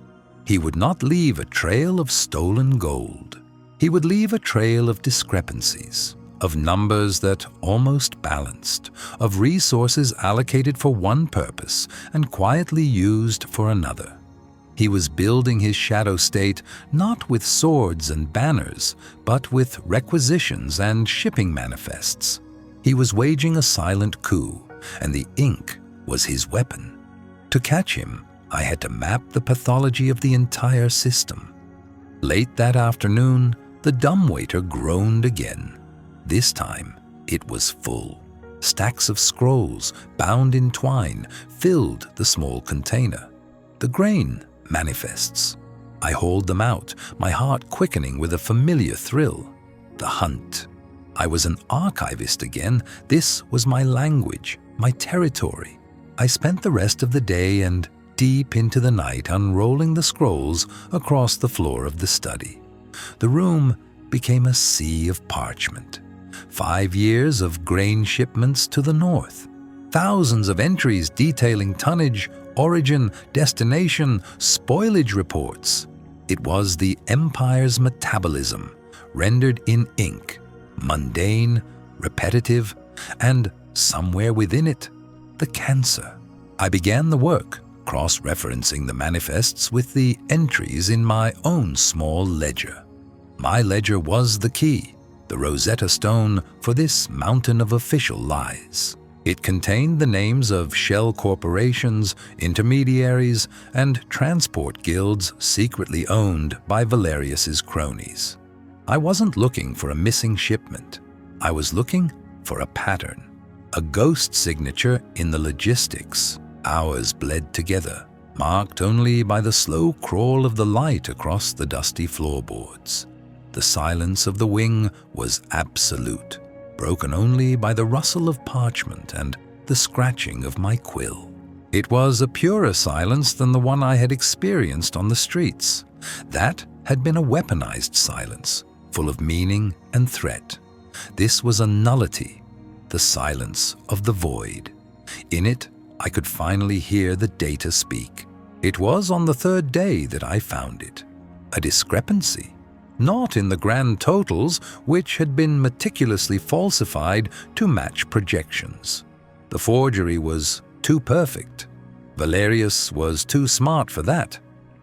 He would not leave a trail of stolen gold. He would leave a trail of discrepancies, of numbers that almost balanced, of resources allocated for one purpose and quietly used for another. He was building his shadow state not with swords and banners, but with requisitions and shipping manifests. He was waging a silent coup, and the ink was his weapon. To catch him, I had to map the pathology of the entire system. Late that afternoon, the dumbwaiter groaned again. This time, it was full. Stacks of scrolls, bound in twine, filled the small container. The grain manifests. I hauled them out, my heart quickening with a familiar thrill. The hunt. I was an archivist again. This was my language, my territory. I spent the rest of the day and deep into the night unrolling the scrolls across the floor of the study. The room became a sea of parchment. 5 years of grain shipments to the north. Thousands of entries detailing tonnage, origin, destination, spoilage reports. It was the empire's metabolism, rendered in ink, mundane, repetitive, and somewhere within it, the cancer. I began the work, cross-referencing the manifests with the entries in my own small ledger. My ledger was the key, the Rosetta Stone for this mountain of official lies. It contained the names of shell corporations, intermediaries, and transport guilds secretly owned by Valerius's cronies. I wasn't looking for a missing shipment. I was looking for a pattern, a ghost signature in the logistics. Hours bled together, marked only by the slow crawl of the light across the dusty floorboards. The silence of the wing was absolute, broken only by the rustle of parchment and the scratching of my quill. It was a purer silence than the one I had experienced on the streets. That had been a weaponized silence, full of meaning and threat. This was a nullity, the silence of the void. In it, I could finally hear the data speak. It was on the third day that I found it. A discrepancy. not in the grand totals which had been meticulously falsified to match projections. The forgery was too perfect. Valerius was too smart for that.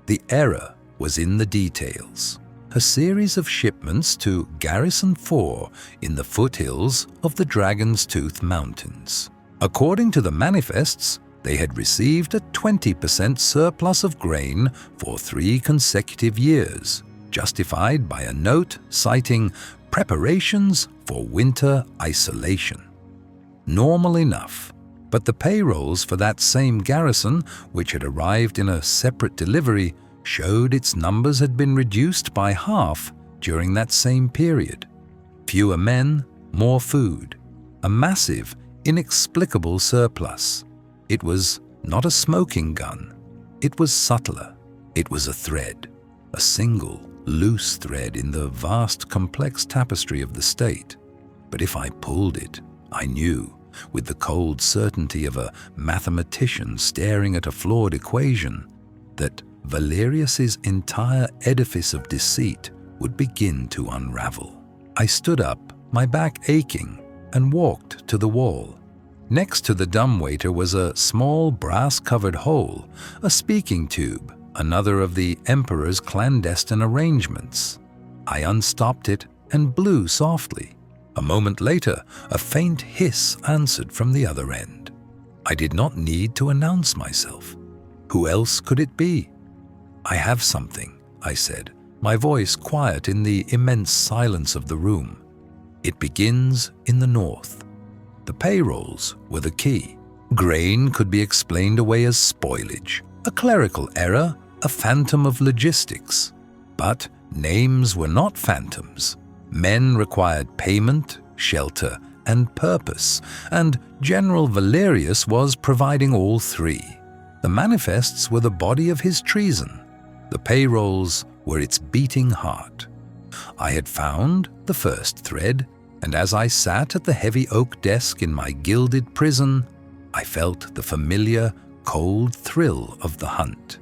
The error was in the details. A series of shipments to Garrison 4 in the foothills of the Dragon's Tooth Mountains. According to the manifests, they had received a 20% surplus of grain for 3 consecutive years, justified by a note citing preparations for winter isolation. Normal enough, but the payrolls for that same garrison, which had arrived in a separate delivery, showed its numbers had been reduced by half during that same period. Fewer men, more food. A massive, inexplicable surplus. It was not a smoking gun. It was subtler. It was a thread, a single, loose thread in the vast, complex tapestry of the state. But if I pulled it, I knew, with the cold certainty of a mathematician staring at a flawed equation, that Valerius's entire edifice of deceit would begin to unravel. I stood up, my back aching, and walked to the wall. Next to the dumbwaiter was a small brass-covered hole, a speaking tube, another of the Emperor's clandestine arrangements. I unstopped it and blew softly. A moment later, a faint hiss answered from the other end. I did not need to announce myself. Who else could it be? "I have something," I said, my voice quiet in the immense silence of the room. "It begins in the north." The payrolls were the key. Grain could be explained away as spoilage, a clerical error, a phantom of logistics. But names were not phantoms. Men required payment, shelter, and purpose, and General Valerius was providing all three. The manifests were the body of his treason. The payrolls were its beating heart. I had found the first thread, and as I sat at the heavy oak desk in my gilded prison, I felt the familiar, cold thrill of the hunt.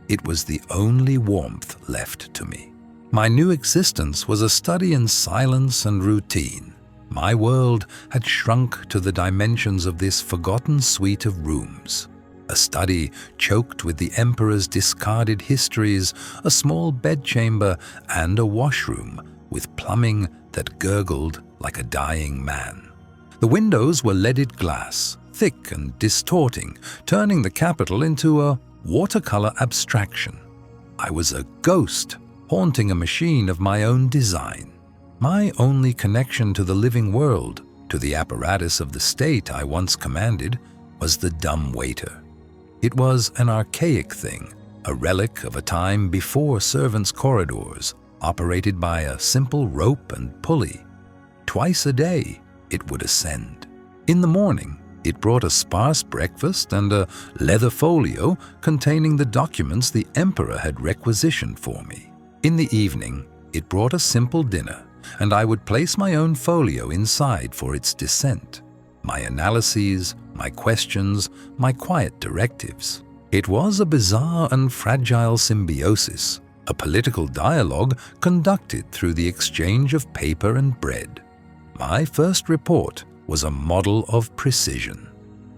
It was the only warmth left to me. My new existence was a study in silence and routine. My world had shrunk to the dimensions of this forgotten suite of rooms. A study choked with the Emperor's discarded histories, a small bedchamber, and a washroom with plumbing that gurgled like a dying man. The windows were leaded glass, thick and distorting, turning the capital into a watercolor abstraction. I was a ghost, haunting a machine of my own design. My only connection to the living world, to the apparatus of the state I once commanded, was the dumb waiter. It was an archaic thing, a relic of a time before servants' corridors, operated by a simple rope and pulley. Twice a day, it would ascend. In the morning, it brought a sparse breakfast and a leather folio containing the documents the Emperor had requisitioned for me. In the evening, it brought a simple dinner, and I would place my own folio inside for its descent. My analyses, my questions, my quiet directives. It was a bizarre and fragile symbiosis, a political dialogue conducted through the exchange of paper and bread. My first report was a model of precision.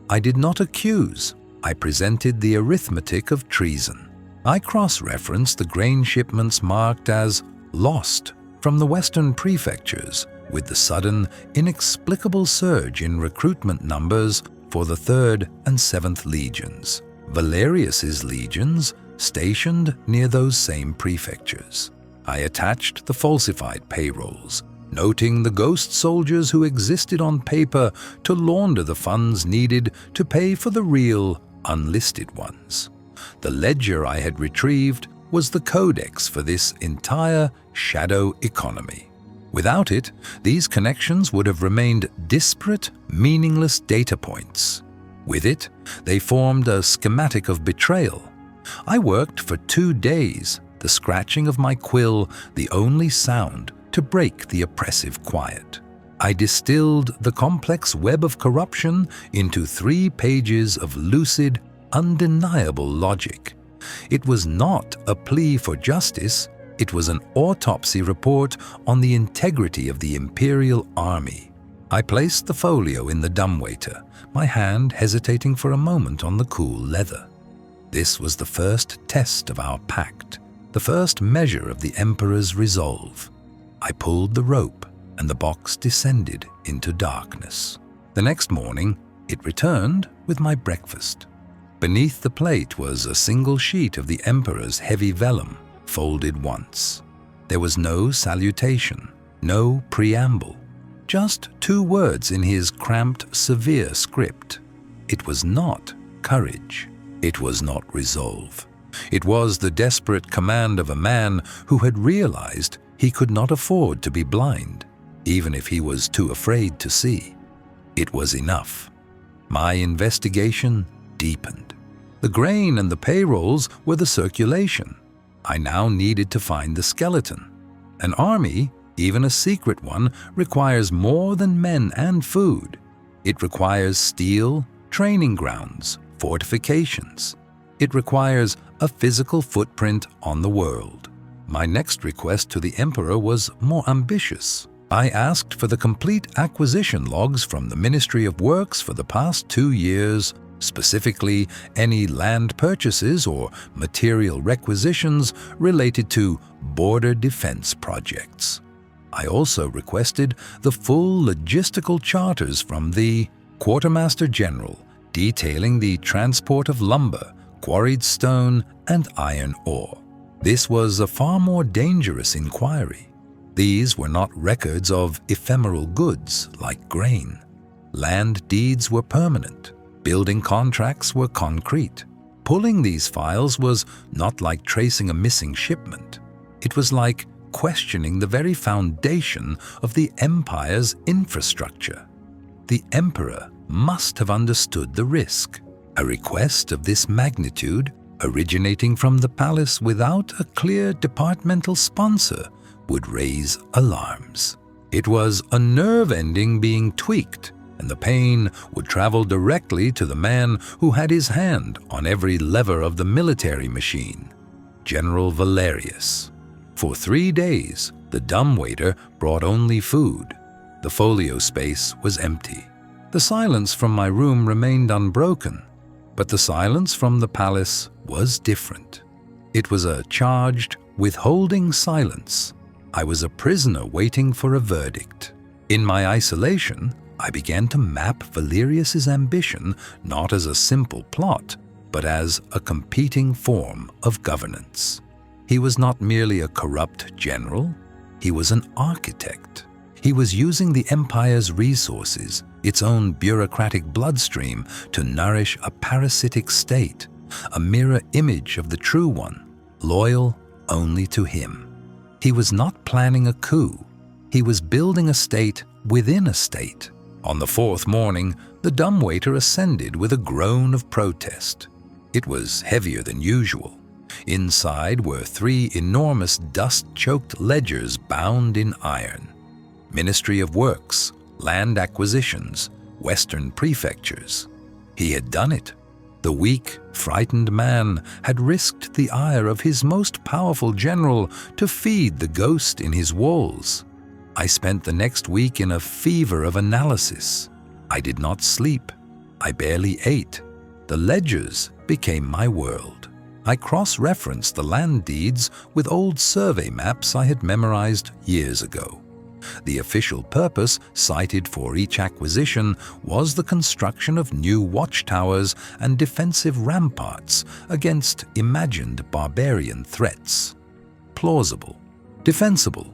I did not accuse, I presented the arithmetic of treason. I cross-referenced the grain shipments marked as lost from the western prefectures with the sudden, inexplicable surge in recruitment numbers for the 3rd and 7th legions, Valerius's legions stationed near those same prefectures. I attached the falsified payrolls, noting the ghost soldiers who existed on paper to launder the funds needed to pay for the real, unlisted ones. The ledger I had retrieved was the codex for this entire shadow economy. Without it, these connections would have remained disparate, meaningless data points. With it, they formed a schematic of betrayal. I worked for 2 days, the scratching of my quill the only sound to break the oppressive quiet. I distilled the complex web of corruption into 3 pages of lucid, undeniable logic. It was not a plea for justice, It was an autopsy report on the integrity of the Imperial army. I placed the folio in the dumbwaiter, my hand hesitating for a moment on the cool leather. This was the first test of our pact, the first measure of the Emperor's resolve. I pulled the rope, and the box descended into darkness. The next morning, it returned with my breakfast. Beneath the plate was a single sheet of the Emperor's heavy vellum, folded once. There was no salutation, no preamble, just 2 words in his cramped, severe script. It was not courage. It was not resolve. It was the desperate command of a man who had realized he could not afford to be blind, even if he was too afraid to see. It was enough. My investigation deepened. The grain and the payrolls were the circulation. I now needed to find the skeleton. An army, even a secret one, requires more than men and food. It requires steel, training grounds, fortifications. It requires a physical footprint on the world. My next request to the Emperor was more ambitious. I asked for the complete acquisition logs from the Ministry of Works for the past 2 years, specifically any land purchases or material requisitions related to border defense projects. I also requested the full logistical charters from the Quartermaster General detailing the transport of lumber, quarried stone, and iron ore. This was a far more dangerous inquiry. These were not records of ephemeral goods like grain. Land deeds were permanent. Building contracts were concrete. Pulling these files was not like tracing a missing shipment. It was like questioning the very foundation of the Empire's infrastructure. The Emperor must have understood the risk. A request of this magnitude, originating from the palace without a clear departmental sponsor, would raise alarms. It was a nerve ending being tweaked, and the pain would travel directly to the man who had his hand on every lever of the military machine, General Valerius. For 3 days, the dumbwaiter brought only food. The folio space was empty. The silence from my room remained unbroken, but the silence from the palace was different. It was a charged, withholding silence. I was a prisoner waiting for a verdict. In my isolation, I began to map Valerius's ambition not as a simple plot, but as a competing form of governance. He was not merely a corrupt general, he was an architect. He was using the Empire's resources, its own bureaucratic bloodstream, to nourish a parasitic state, a mirror image of the true one, loyal only to him. He was not planning a coup. He was building a state within a state. On the 4th morning, the dumbwaiter ascended with a groan of protest. It was heavier than usual. Inside were 3 enormous dust-choked ledgers bound in iron. Ministry of Works, Land Acquisitions, Western Prefectures. He had done it. The weak, frightened man had risked the ire of his most powerful general to feed the ghost in his walls. I spent the next week in a fever of analysis. I did not sleep. I barely ate. The ledgers became my world. I cross-referenced the land deeds with old survey maps I had memorized years ago. The official purpose cited for each acquisition was the construction of new watchtowers and defensive ramparts against imagined barbarian threats. Plausible, defensible,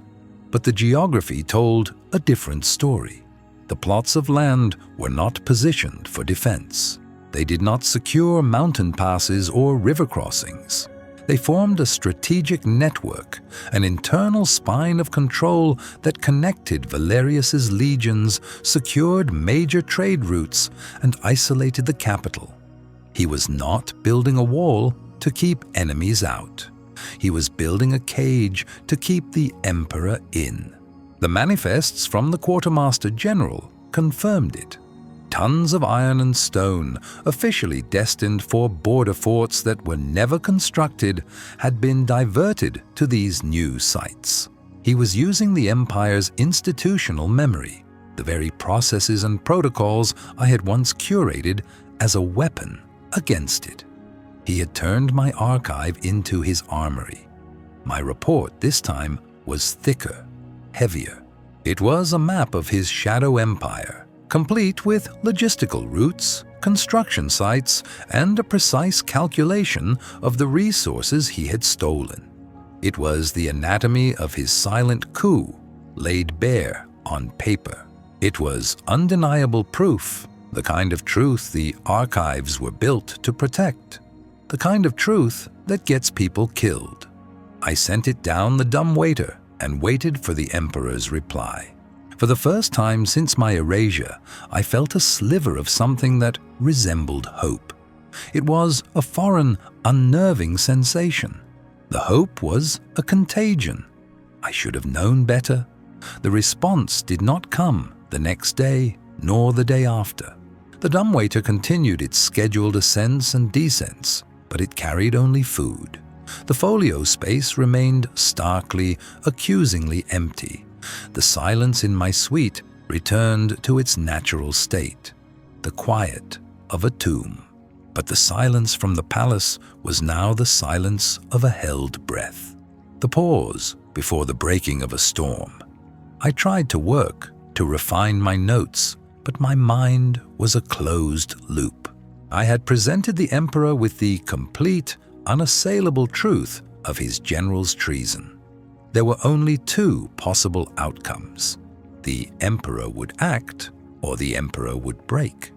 but the geography told a different story. The plots of land were not positioned for defense. They did not secure mountain passes or river crossings. They formed a strategic network, an internal spine of control that connected Valerius's legions, secured major trade routes, and isolated the capital. He was not building a wall to keep enemies out. He was building a cage to keep the Emperor in. The manifests from the Quartermaster General confirmed it. Tons of iron and stone, officially destined for border forts that were never constructed, had been diverted to these new sites. He was using the Empire's institutional memory, the very processes and protocols I had once curated, as a weapon against it. He had turned my archive into his armory. My report this time was thicker, heavier. It was a map of his shadow empire, complete with logistical routes, construction sites, and a precise calculation of the resources he had stolen. It was the anatomy of his silent coup, laid bare on paper. It was undeniable proof, the kind of truth the archives were built to protect, the kind of truth that gets people killed. I sent it down the dumbwaiter and waited for the Emperor's reply. For the first time since my erasure, I felt a sliver of something that resembled hope. It was a foreign, unnerving sensation. The hope was a contagion. I should have known better. The response did not come the next day, nor the day after. The dumbwaiter continued its scheduled ascents and descents, but it carried only food. The folio space remained starkly, accusingly empty. The silence in my suite returned to its natural state, the quiet of a tomb. But the silence from the palace was now the silence of a held breath, the pause before the breaking of a storm. I tried to work, to refine my notes, but my mind was a closed loop. I had presented the Emperor with the complete, unassailable truth of his general's treason. There were only two possible outcomes. The Emperor would act, or the Emperor would break.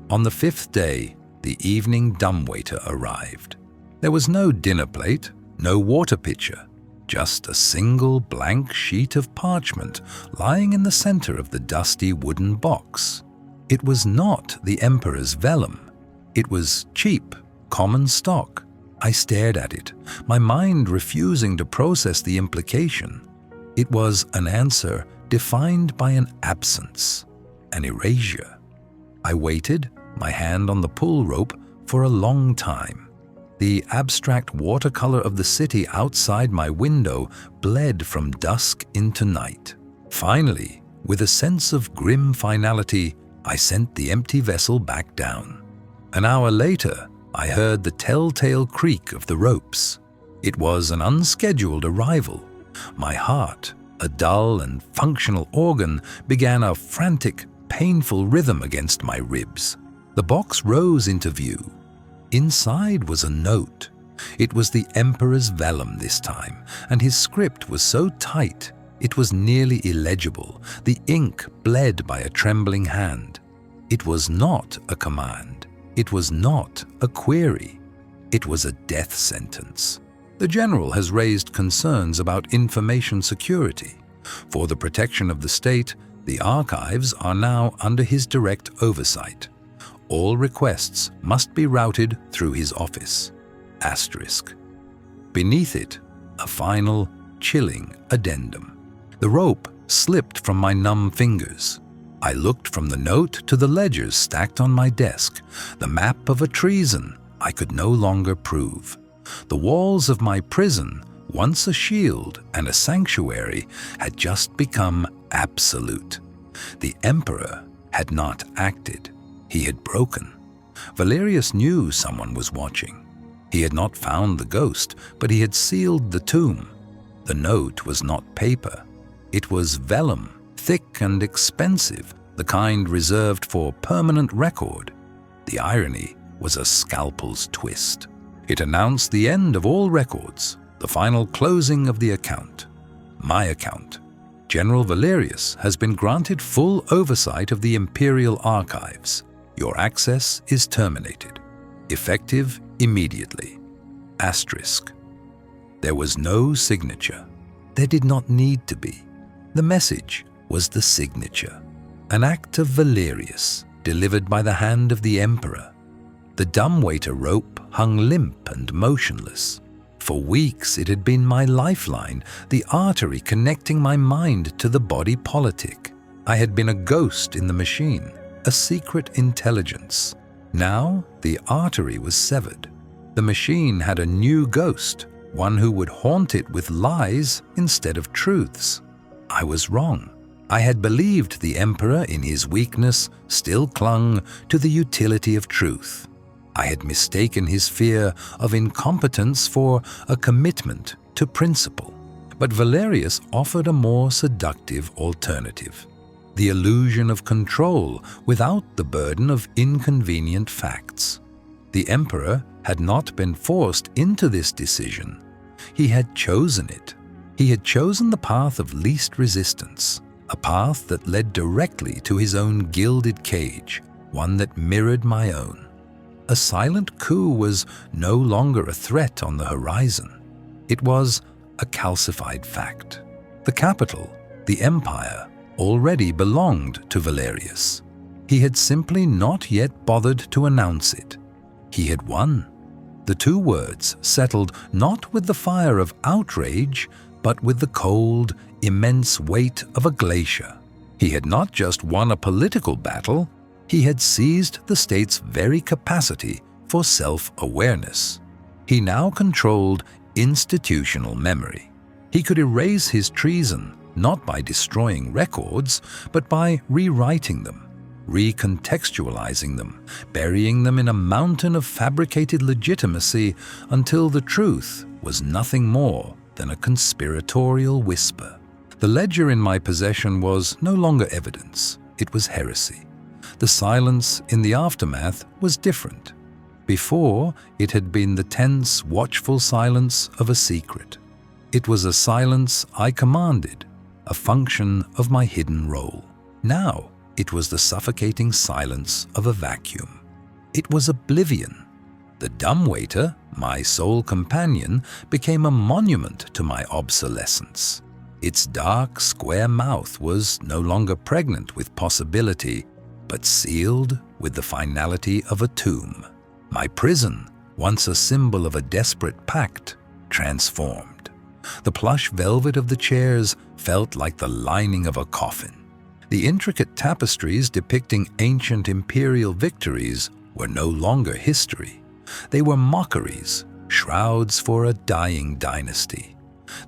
On the fifth day, the evening dumbwaiter arrived. There was no dinner plate, no water pitcher, just a single blank sheet of parchment lying in the center of the dusty wooden box. It was not the Emperor's vellum. It was cheap, common stock. I stared at it, my mind refusing to process the implication. It was an answer defined by an absence, an erasure. I waited, my hand on the pull rope, for a long time. The abstract watercolor of the city outside my window bled from dusk into night. Finally, with a sense of grim finality, I sent the empty vessel back down. An hour later, I heard the telltale creak of the ropes. It was an unscheduled arrival. My heart, a dull and functional organ, began a frantic, painful rhythm against my ribs. The box rose into view. Inside was a note. It was the Emperor's vellum this time, and his script was so tight it was nearly illegible. The ink bled by a trembling hand. It was not a command. It was not a query. It was a death sentence. The general has raised concerns about information security. For the protection of the state, the archives are now under his direct oversight. All requests must be routed through his office. Asterisk. Beneath it, a final, chilling addendum. The rope slipped from my numb fingers. I looked from the note to the ledgers stacked on my desk, the map of a treason I could no longer prove. The walls of my prison, once a shield and a sanctuary, had just become absolute. The Emperor had not acted. He had broken. Valerius knew someone was watching. He had not found the ghost, but he had sealed the tomb. The note was not paper. It was vellum, thick and expensive, the kind reserved for permanent record. The irony was a scalpel's twist. It announced the end of all records, the final closing of the account. My account. General Valerius has been granted full oversight of the Imperial archives. Your access is terminated. Effective immediately. Asterisk. There was no signature. There did not need to be. The message was the signature. An act of Valerius, delivered by the hand of the Emperor. The dumbwaiter rope hung limp and motionless. For weeks it had been my lifeline, the artery connecting my mind to the body politic. I had been a ghost in the machine, a secret intelligence. Now the artery was severed. The machine had a new ghost, one who would haunt it with lies instead of truths. I was wrong. I had believed the Emperor, in his weakness, still clung to the utility of truth. I had mistaken his fear of incompetence for a commitment to principle. But Valerius offered a more seductive alternative: the illusion of control without the burden of inconvenient facts. The Emperor had not been forced into this decision. He had chosen it. He had chosen the path of least resistance, a path that led directly to his own gilded cage, one that mirrored my own. A silent coup was no longer a threat on the horizon. It was a calcified fact. The capital, the empire, already belonged to Valerius. He had simply not yet bothered to announce it. He had won. The two words settled not with the fire of outrage, but with the cold, immense weight of a glacier. He had not just won a political battle, he had seized the state's very capacity for self-awareness. He now controlled institutional memory. He could erase his treason not by destroying records, but by rewriting them, recontextualizing them, burying them in a mountain of fabricated legitimacy until the truth was nothing more than a conspiratorial whisper. The ledger in my possession was no longer evidence, it was heresy. The silence in the aftermath was different. Before, it had been the tense, watchful silence of a secret. It was a silence I commanded, a function of my hidden role. Now, it was the suffocating silence of a vacuum. It was oblivion. The dumbwaiter, my sole companion, became a monument to my obsolescence. Its dark, square mouth was no longer pregnant with possibility, but sealed with the finality of a tomb. My prison, once a symbol of a desperate pact, transformed. The plush velvet of the chairs felt like the lining of a coffin. The intricate tapestries depicting ancient imperial victories were no longer history. They were mockeries, shrouds for a dying dynasty.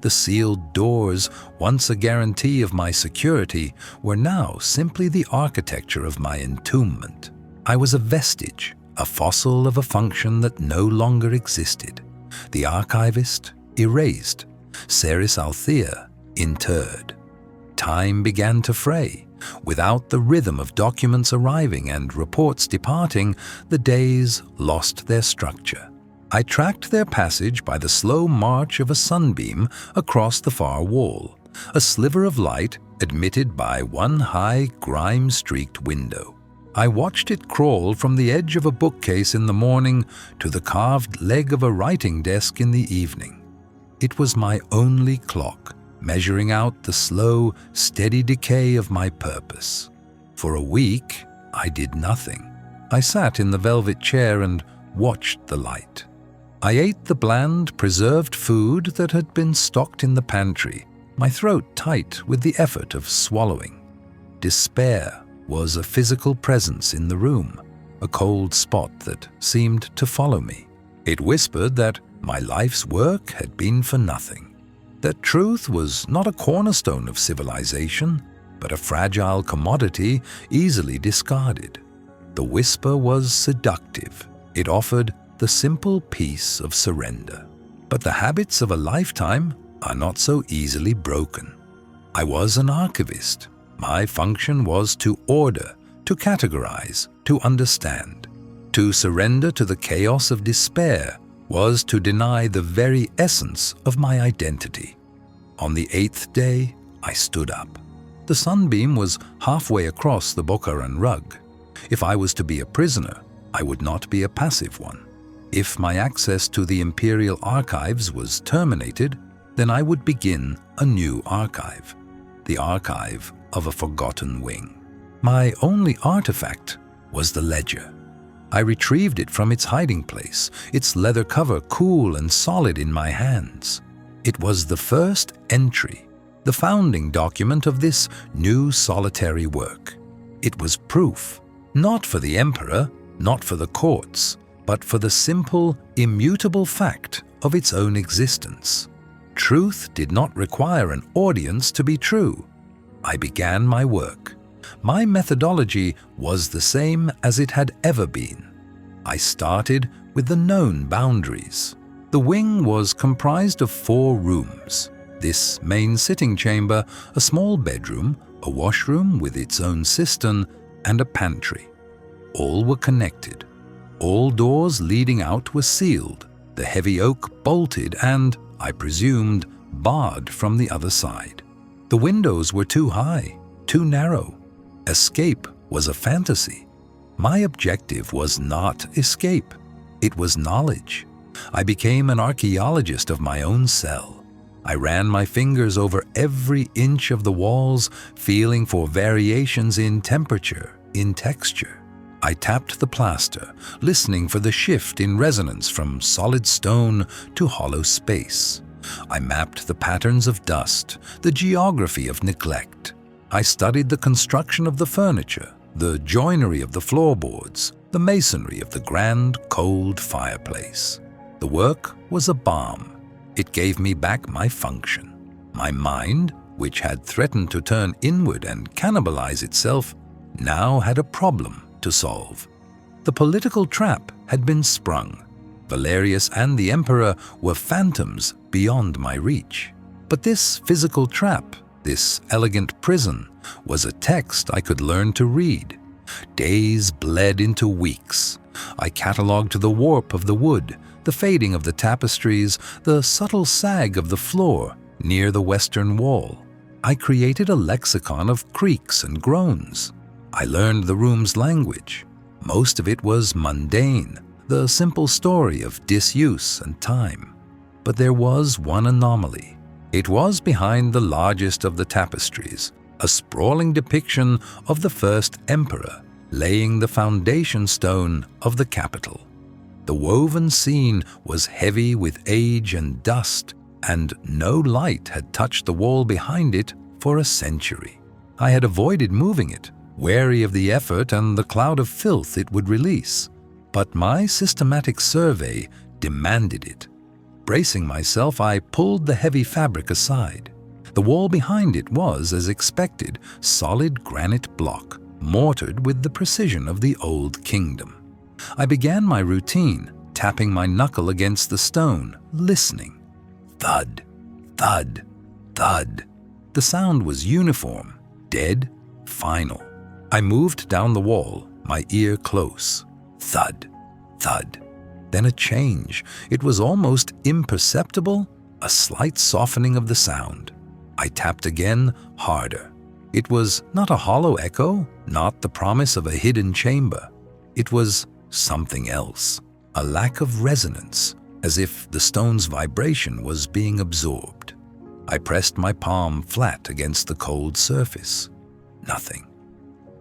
The sealed doors, once a guarantee of my security, were now simply the architecture of my entombment. I was a vestige, a fossil of a function that no longer existed. The archivist, erased. Ceres Althea, interred. Time began to fray. Without the rhythm of documents arriving and reports departing, the days lost their structure. I tracked their passage by the slow march of a sunbeam across the far wall, a sliver of light admitted by one high, grime-streaked window. I watched it crawl from the edge of a bookcase in the morning to the carved leg of a writing desk in the evening. It was my only clock, measuring out the slow, steady decay of my purpose. For a week, I did nothing. I sat in the velvet chair and watched the light. I ate the bland, preserved food that had been stocked in the pantry, my throat tight with the effort of swallowing. Despair was a physical presence in the room, a cold spot that seemed to follow me. It whispered that my life's work had been for nothing, that truth was not a cornerstone of civilization, but a fragile commodity easily discarded. The whisper was seductive. It offered the simple peace of surrender. But the habits of a lifetime are not so easily broken. I was an archivist. My function was to order, to categorize, to understand. To surrender to the chaos of despair was to deny the very essence of my identity. On the 8th day, I stood up. The sunbeam was halfway across the Bokharan rug. If I was to be a prisoner, I would not be a passive one. If my access to the Imperial archives was terminated, then I would begin a new archive, the archive of a forgotten wing. My only artifact was the ledger. I retrieved it from its hiding place, its leather cover cool and solid in my hands. It was the first entry, the founding document of this new solitary work. It was proof, Not for the emperor, not for the courts, but for the simple, immutable fact of its own existence. Truth did not require an audience to be true. I began my work. My methodology was the same as it had ever been. I started with the known boundaries. The wing was comprised of 4 rooms. This main sitting chamber, a small bedroom, a washroom with its own cistern, and a pantry. All were connected. All doors leading out were sealed, the heavy oak bolted and, I presumed, barred from the other side. The windows were too high, too narrow. Escape was a fantasy. My objective was not escape. It was knowledge. I became an archaeologist of my own cell. I ran my fingers over every inch of the walls, feeling for variations in temperature, in texture. I tapped the plaster, listening for the shift in resonance from solid stone to hollow space. I mapped the patterns of dust, the geography of neglect. I studied the construction of the furniture, the joinery of the floorboards, the masonry of the grand, cold fireplace. The work was a balm. It gave me back my function. My mind, which had threatened to turn inward and cannibalize itself, now had a problem to solve. The political trap had been sprung. Valerius and the emperor were phantoms beyond my reach. But this physical trap, this elegant prison, was a text I could learn to read. Days bled into weeks. I catalogued the warp of the wood, the fading of the tapestries, the subtle sag of the floor near the western wall. I created a lexicon of creaks and groans. I learned the room's language. Most of it was mundane, the simple story of disuse and time. But there was one anomaly. It was behind the largest of the tapestries, a sprawling depiction of the first emperor laying the foundation stone of the capital. The woven scene was heavy with age and dust, and no light had touched the wall behind it for a century. I had avoided moving it, wary of the effort and the cloud of filth it would release. But my systematic survey demanded it. Bracing myself, I pulled the heavy fabric aside. The wall behind it was, as expected, solid granite block, mortared with the precision of the old kingdom. I began my routine, tapping my knuckle against the stone, listening. Thud, thud, thud. The sound was uniform, dead, final. I moved down the wall, my ear close. Thud, thud. Then a change. It was almost imperceptible, a slight softening of the sound. I tapped again, harder. It was not a hollow echo, not the promise of a hidden chamber. It was something else, a lack of resonance, as if the stone's vibration was being absorbed. I pressed my palm flat against the cold surface. Nothing.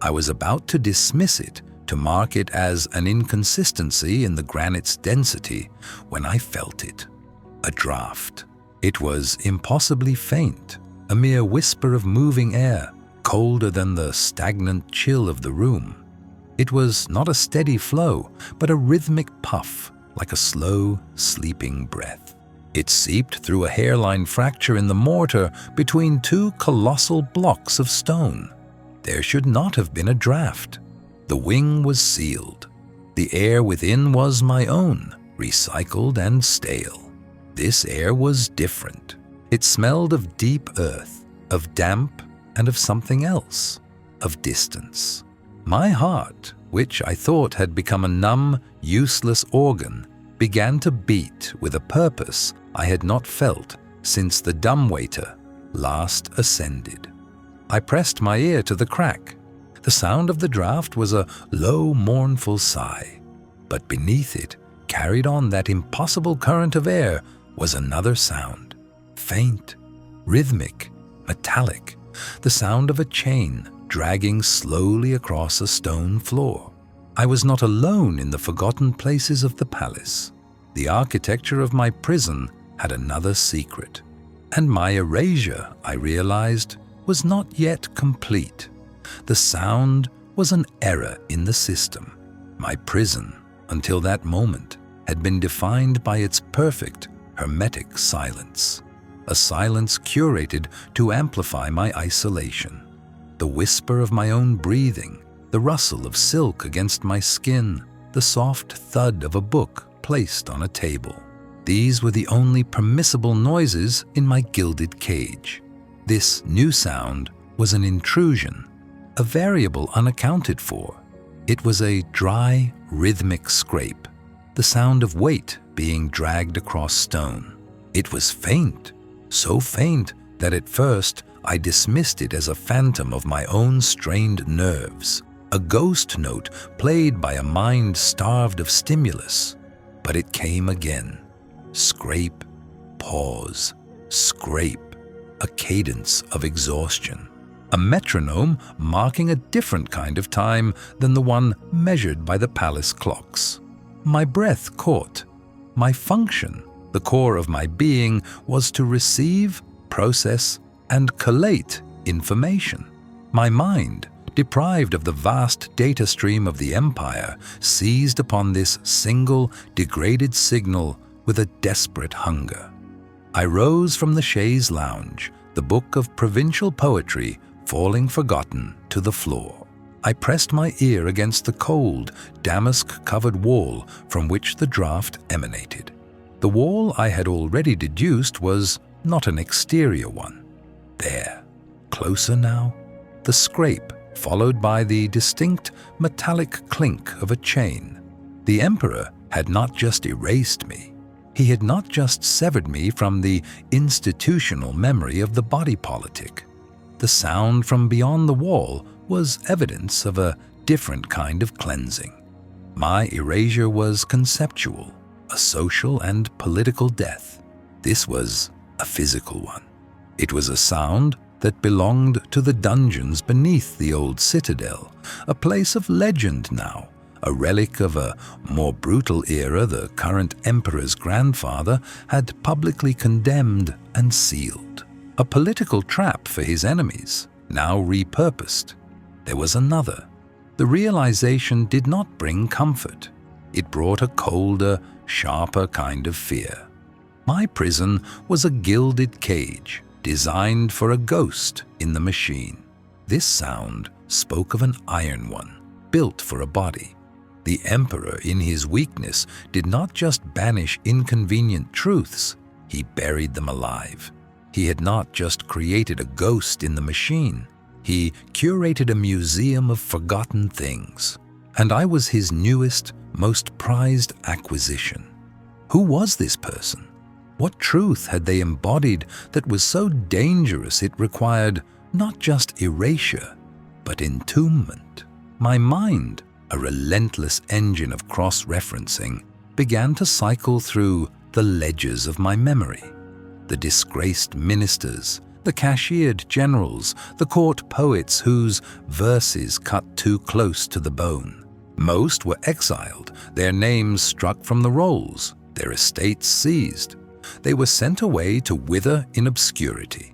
I was about to dismiss it, to mark it as an inconsistency in the granite's density, when I felt it. A draft. It was impossibly faint, a mere whisper of moving air, colder than the stagnant chill of the room. It was not a steady flow, but a rhythmic puff, like a slow, sleeping breath. It seeped through a hairline fracture in the mortar between 2 colossal blocks of stone. There should not have been a draft. The wing was sealed. The air within was my own, recycled and stale. This air was different. It smelled of deep earth, of damp, and of something else, of distance. My heart, which I thought had become a numb, useless organ, began to beat with a purpose I had not felt since the dumbwaiter last ascended. I pressed my ear to the crack. The sound of the draft was a low, mournful sigh, but beneath it, carried on that impossible current of air, was another sound, faint, rhythmic, metallic, the sound of a chain dragging slowly across a stone floor. I was not alone in the forgotten places of the palace. The architecture of my prison had another secret, and my erasure, I realized, was not yet complete. The sound was an error in the system. My prison, until that moment, had been defined by its perfect, hermetic silence. A silence curated to amplify my isolation. The whisper of my own breathing, the rustle of silk against my skin, the soft thud of a book placed on a table. These were the only permissible noises in my gilded cage. This new sound was an intrusion, a variable unaccounted for. It was a dry, rhythmic scrape, the sound of weight being dragged across stone. It was faint, so faint that at first I dismissed it as a phantom of my own strained nerves, a ghost note played by a mind starved of stimulus. But it came again. Scrape, pause, scrape, a cadence of exhaustion. A metronome marking a different kind of time than the one measured by the palace clocks. My breath caught. My function, the core of my being, was to receive, process, and collate information. My mind, deprived of the vast data stream of the empire, seized upon this single, degraded signal with a desperate hunger. I rose from the chaise lounge, the book of provincial poetry falling forgotten to the floor. I pressed my ear against the cold, damask-covered wall from which the draught emanated. The wall I had already deduced was not an exterior one. There, closer now, the scrape, followed by the distinct metallic clink of a chain. The Emperor had not just erased me. He had not just severed me from the institutional memory of the body politic. The sound from beyond the wall was evidence of a different kind of cleansing. My erasure was conceptual, a social and political death. This was a physical one. It was a sound that belonged to the dungeons beneath the old citadel, a place of legend now, a relic of a more brutal era the current emperor's grandfather had publicly condemned and sealed. A political trap for his enemies, now repurposed. There was another. The realization did not bring comfort. It brought a colder, sharper kind of fear. My prison was a gilded cage, designed for a ghost in the machine. This sound spoke of an iron one, built for a body. The Emperor, in his weakness, did not just banish inconvenient truths, he buried them alive. He had not just created a ghost in the machine, he curated a museum of forgotten things. And I was his newest, most prized acquisition. Who was this person? What truth had they embodied that was so dangerous it required not just erasure, but entombment? My mind, a relentless engine of cross-referencing, began to cycle through the ledgers of my memory. The disgraced ministers, the cashiered generals, the court poets whose verses cut too close to the bone. Most were exiled, their names struck from the rolls, their estates seized. They were sent away to wither in obscurity.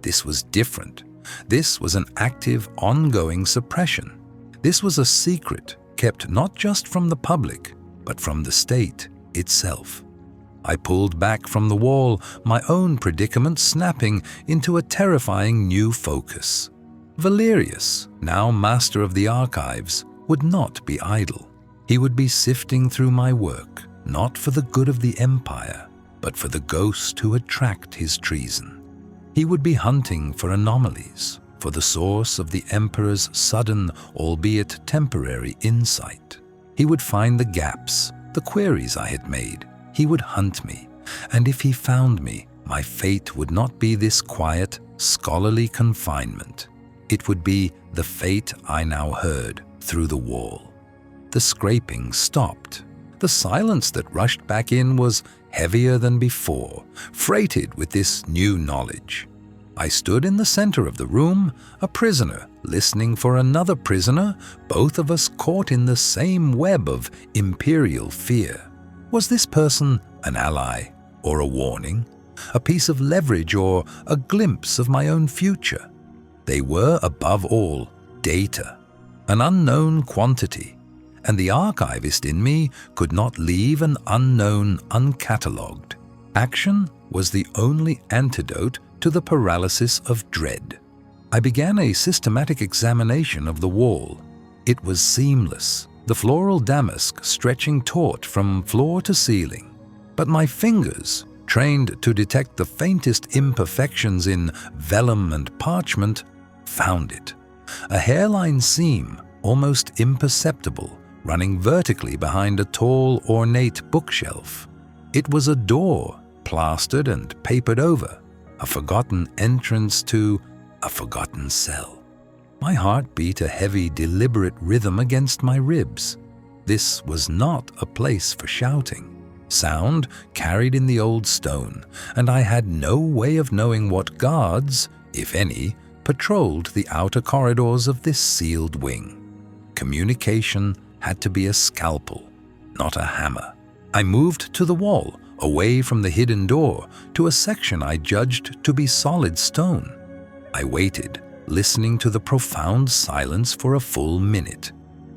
This was different. This was an active, ongoing suppression. This was a secret kept not just from the public, but from the state itself. I pulled back from the wall, my own predicament snapping into a terrifying new focus. Valerius, now master of the archives, would not be idle. He would be sifting through my work, not for the good of the empire, but for the ghost who had tracked his treason. He would be hunting for anomalies, for the source of the emperor's sudden, albeit temporary, insight. He would find the gaps, the queries I had made. He would hunt me, and if he found me, my fate would not be this quiet, scholarly confinement. It would be the fate I now heard through the wall. The scraping stopped. The silence that rushed back in was heavier than before, freighted with this new knowledge. I stood in the center of the room, a prisoner, listening for another prisoner, both of us caught in the same web of imperial fear. Was this person an ally or a warning, a piece of leverage or a glimpse of my own future? They were, above all, data. an unknown quantity, and the archivist in me could not leave an unknown uncatalogued. Action was the only antidote to the paralysis of dread. I began a systematic examination of the wall. It was seamless, the floral damask stretching taut from floor to ceiling. But my fingers, trained to detect the faintest imperfections in vellum and parchment, found it. A hairline seam, almost imperceptible, running vertically behind a tall, ornate bookshelf. It was a door, plastered and papered over, a forgotten entrance to a forgotten cell. My heart beat a heavy, deliberate rhythm against my ribs. This was not a place for shouting. Sound carried in the old stone, and I had no way of knowing what guards, if any, patrolled the outer corridors of this sealed wing. Communication had to be a scalpel, not a hammer. I moved to the wall, away from the hidden door, to a section I judged to be solid stone. I waited, listening to the profound silence for a full minute.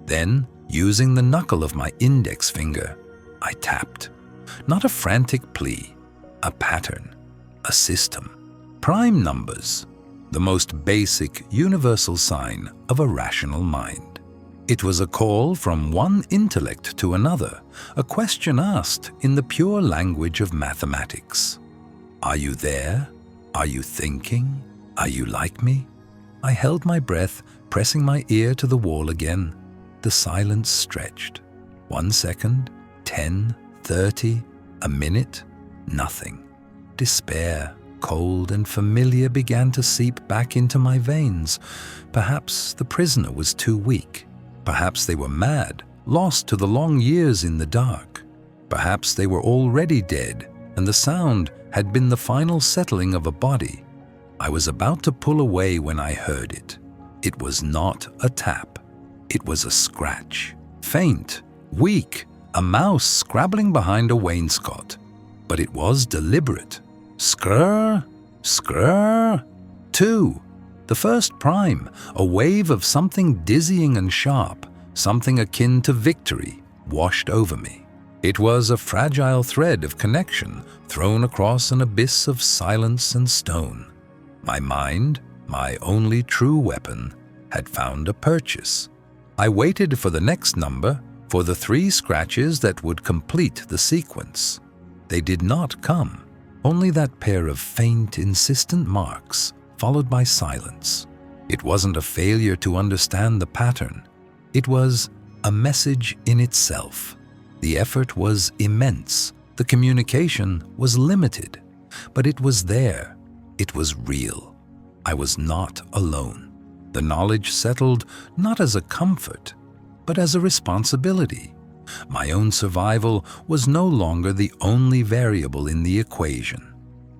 Then, using the knuckle of my index finger, I tapped. Not a frantic plea, a pattern, a system. Prime numbers, the most basic, universal sign of a rational mind. It was a call from one intellect to another, a question asked in the pure language of mathematics. Are you there? Are you thinking? Are you like me? I held my breath, pressing my ear to the wall again. The silence stretched. 1 second, 10, 30, a minute, nothing. Despair, cold and familiar, began to seep back into my veins. Perhaps the prisoner was too weak. Perhaps they were mad, lost to the long years in the dark. Perhaps they were already dead, and the sound had been the final settling of a body. I was about to pull away when I heard it. It was not a tap. It was a scratch. Faint, weak, a mouse scrabbling behind a wainscot. But it was deliberate. Skrrr, skrrr. 2. The first prime, a wave of something dizzying and sharp, something akin to victory, washed over me. It was a fragile thread of connection thrown across an abyss of silence and stone. My mind, my only true weapon, had found a purchase. I waited for the next number, for the 3 scratches that would complete the sequence. They did not come, only that pair of faint, insistent marks, followed by silence. It wasn't a failure to understand the pattern. It was a message in itself. The effort was immense. The communication was limited. But it was there. It was real. I was not alone. The knowledge settled not as a comfort, but as a responsibility. My own survival was no longer the only variable in the equation.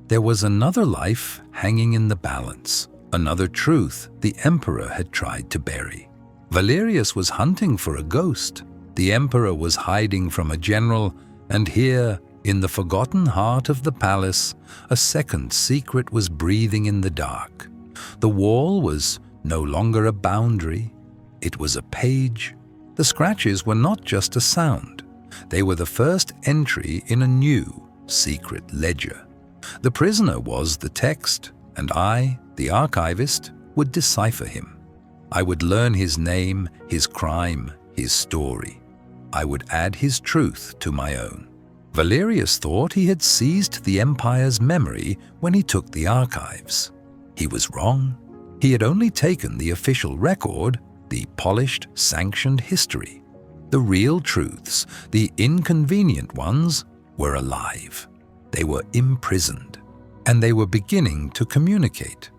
There was another life hanging in the balance, another truth the Emperor had tried to bury. Valerius was hunting for a ghost. The Emperor was hiding from a general, and here, in the forgotten heart of the palace, a second secret was breathing in the dark. The wall was no longer a boundary. It was a page. The scratches were not just a sound. They were the first entry in a new, secret ledger. The prisoner was the text, and I, the archivist, would decipher him. I would learn his name, his crime, his story. I would add his truth to my own. Valerius thought he had seized the empire's memory when he took the archives. He was wrong. He had only taken the official record, the polished, sanctioned history. The real truths, the inconvenient ones, were alive. They were imprisoned, and they were beginning to communicate.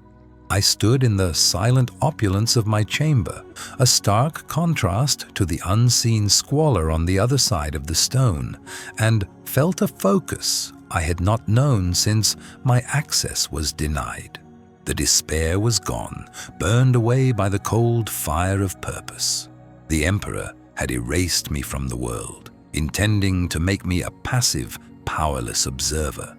I stood in the silent opulence of my chamber, a stark contrast to the unseen squalor on the other side of the stone, and felt a focus I had not known since my access was denied. The despair was gone, burned away by the cold fire of purpose. The Emperor had erased me from the world, intending to make me a passive, powerless observer.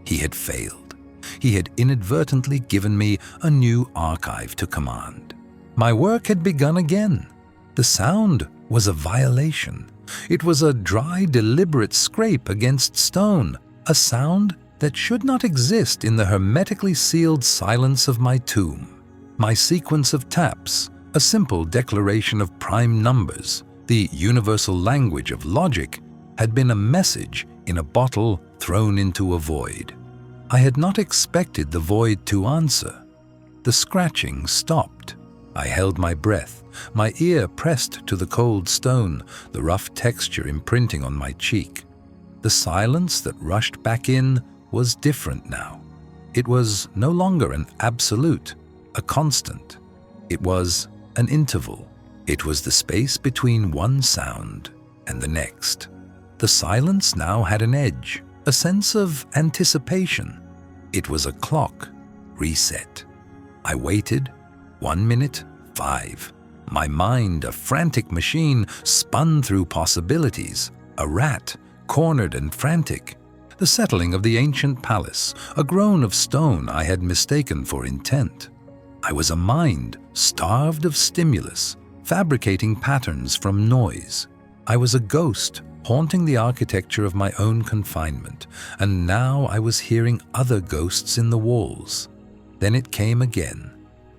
He had failed. He had inadvertently given me a new archive to command. My work had begun again, The sound was a violation. It was a dry, deliberate scrape against stone, a sound that should not exist in the hermetically sealed silence of my tomb. My sequence of taps, a simple declaration of prime numbers, the universal language of logic, had been a message in a bottle thrown into a void. I had not expected the void to answer. The scratching stopped. I held my breath, my ear pressed to the cold stone, the rough texture imprinting on my cheek. The silence that rushed back in was different now. It was no longer an absolute, a constant. It was an interval. It was the space between one sound and the next. The silence now had an edge, a sense of anticipation. It was a clock, reset. I waited. 1 minute, 5. My mind, a frantic machine, spun through possibilities. A rat, cornered and frantic. The settling of the ancient palace, a groan of stone I had mistaken for intent. I was a mind starved of stimulus, fabricating patterns from noise. I was a ghost haunting the architecture of my own confinement, and now I was hearing other ghosts in the walls. Then it came again,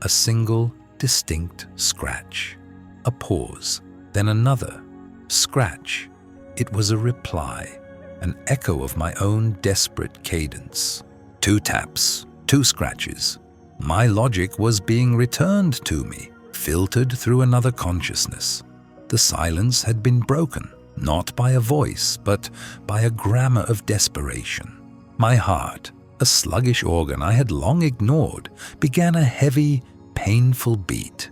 a single, distinct scratch. A pause, then another. Scratch. It was a reply, an echo of my own desperate cadence. 2 taps, 2 scratches. My logic was being returned to me, filtered through another consciousness. The silence had been broken, not by a voice, but by a grammar of desperation. My heart, a sluggish organ I had long ignored, began a heavy, painful beat.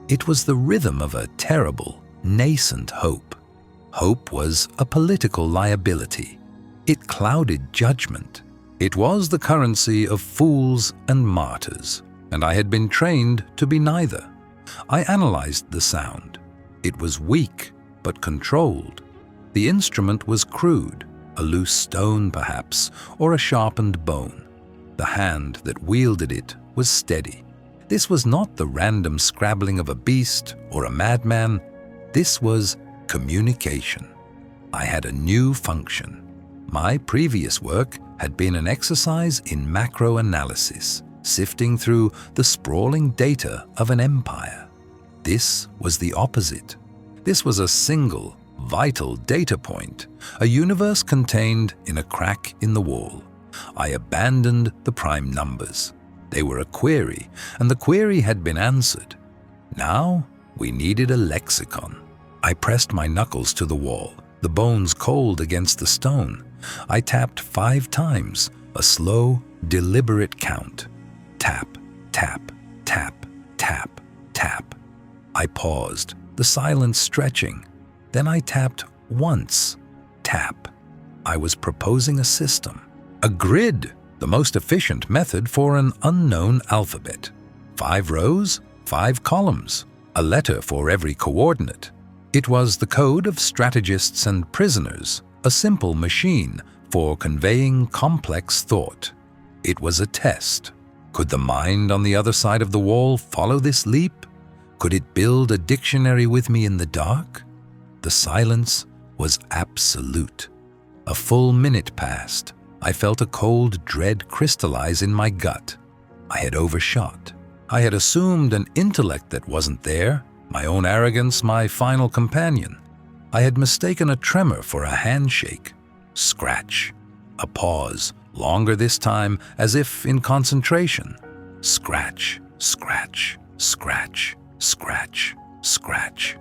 It was the rhythm of a terrible, nascent hope. Hope was a political liability. It clouded judgment. It was the currency of fools and martyrs, and I had been trained to be neither. I analyzed the sound. It was weak, but controlled. The instrument was crude, a loose stone perhaps, or a sharpened bone. The hand that wielded it was steady. This was not the random scrabbling of a beast or a madman. This was communication. I had a new function. My previous work had been an exercise in macro-analysis, sifting through the sprawling data of an empire. This was the opposite. This was a single, vital data point, a universe contained in a crack in the wall. I abandoned the prime numbers. They were a query, and the query had been answered. Now we needed a lexicon. I pressed my knuckles to the wall, the bones cold against the stone. I tapped 5 times, a slow, deliberate count. Tap, tap, tap, tap, tap. I paused, the silence stretching. Then I tapped once. Tap. I was proposing a system. A grid, the most efficient method for an unknown alphabet. 5 rows, 5 columns, a letter for every coordinate. It was the code of strategists and prisoners, a simple machine for conveying complex thought. It was a test. Could the mind on the other side of the wall follow this leap? Could it build a dictionary with me in the dark? The silence was absolute. A full minute passed. I felt a cold dread crystallize in my gut. I had overshot. I had assumed an intellect that wasn't there, my own arrogance my final companion. I had mistaken a tremor for a handshake. Scratch. A pause, longer this time, as if in concentration. Scratch, scratch, scratch, scratch, scratch.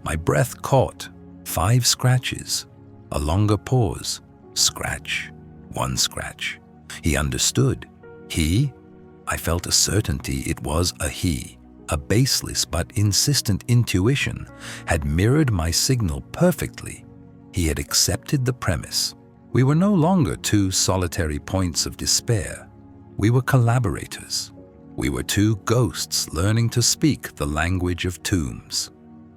My breath caught. 5 scratches. A longer pause. Scratch. 1 scratch. He understood. He, I felt a certainty it was a he, a baseless but insistent intuition, had mirrored my signal perfectly. He had accepted the premise. We were no longer 2 solitary points of despair. We were collaborators. We were 2 ghosts learning to speak the language of tombs.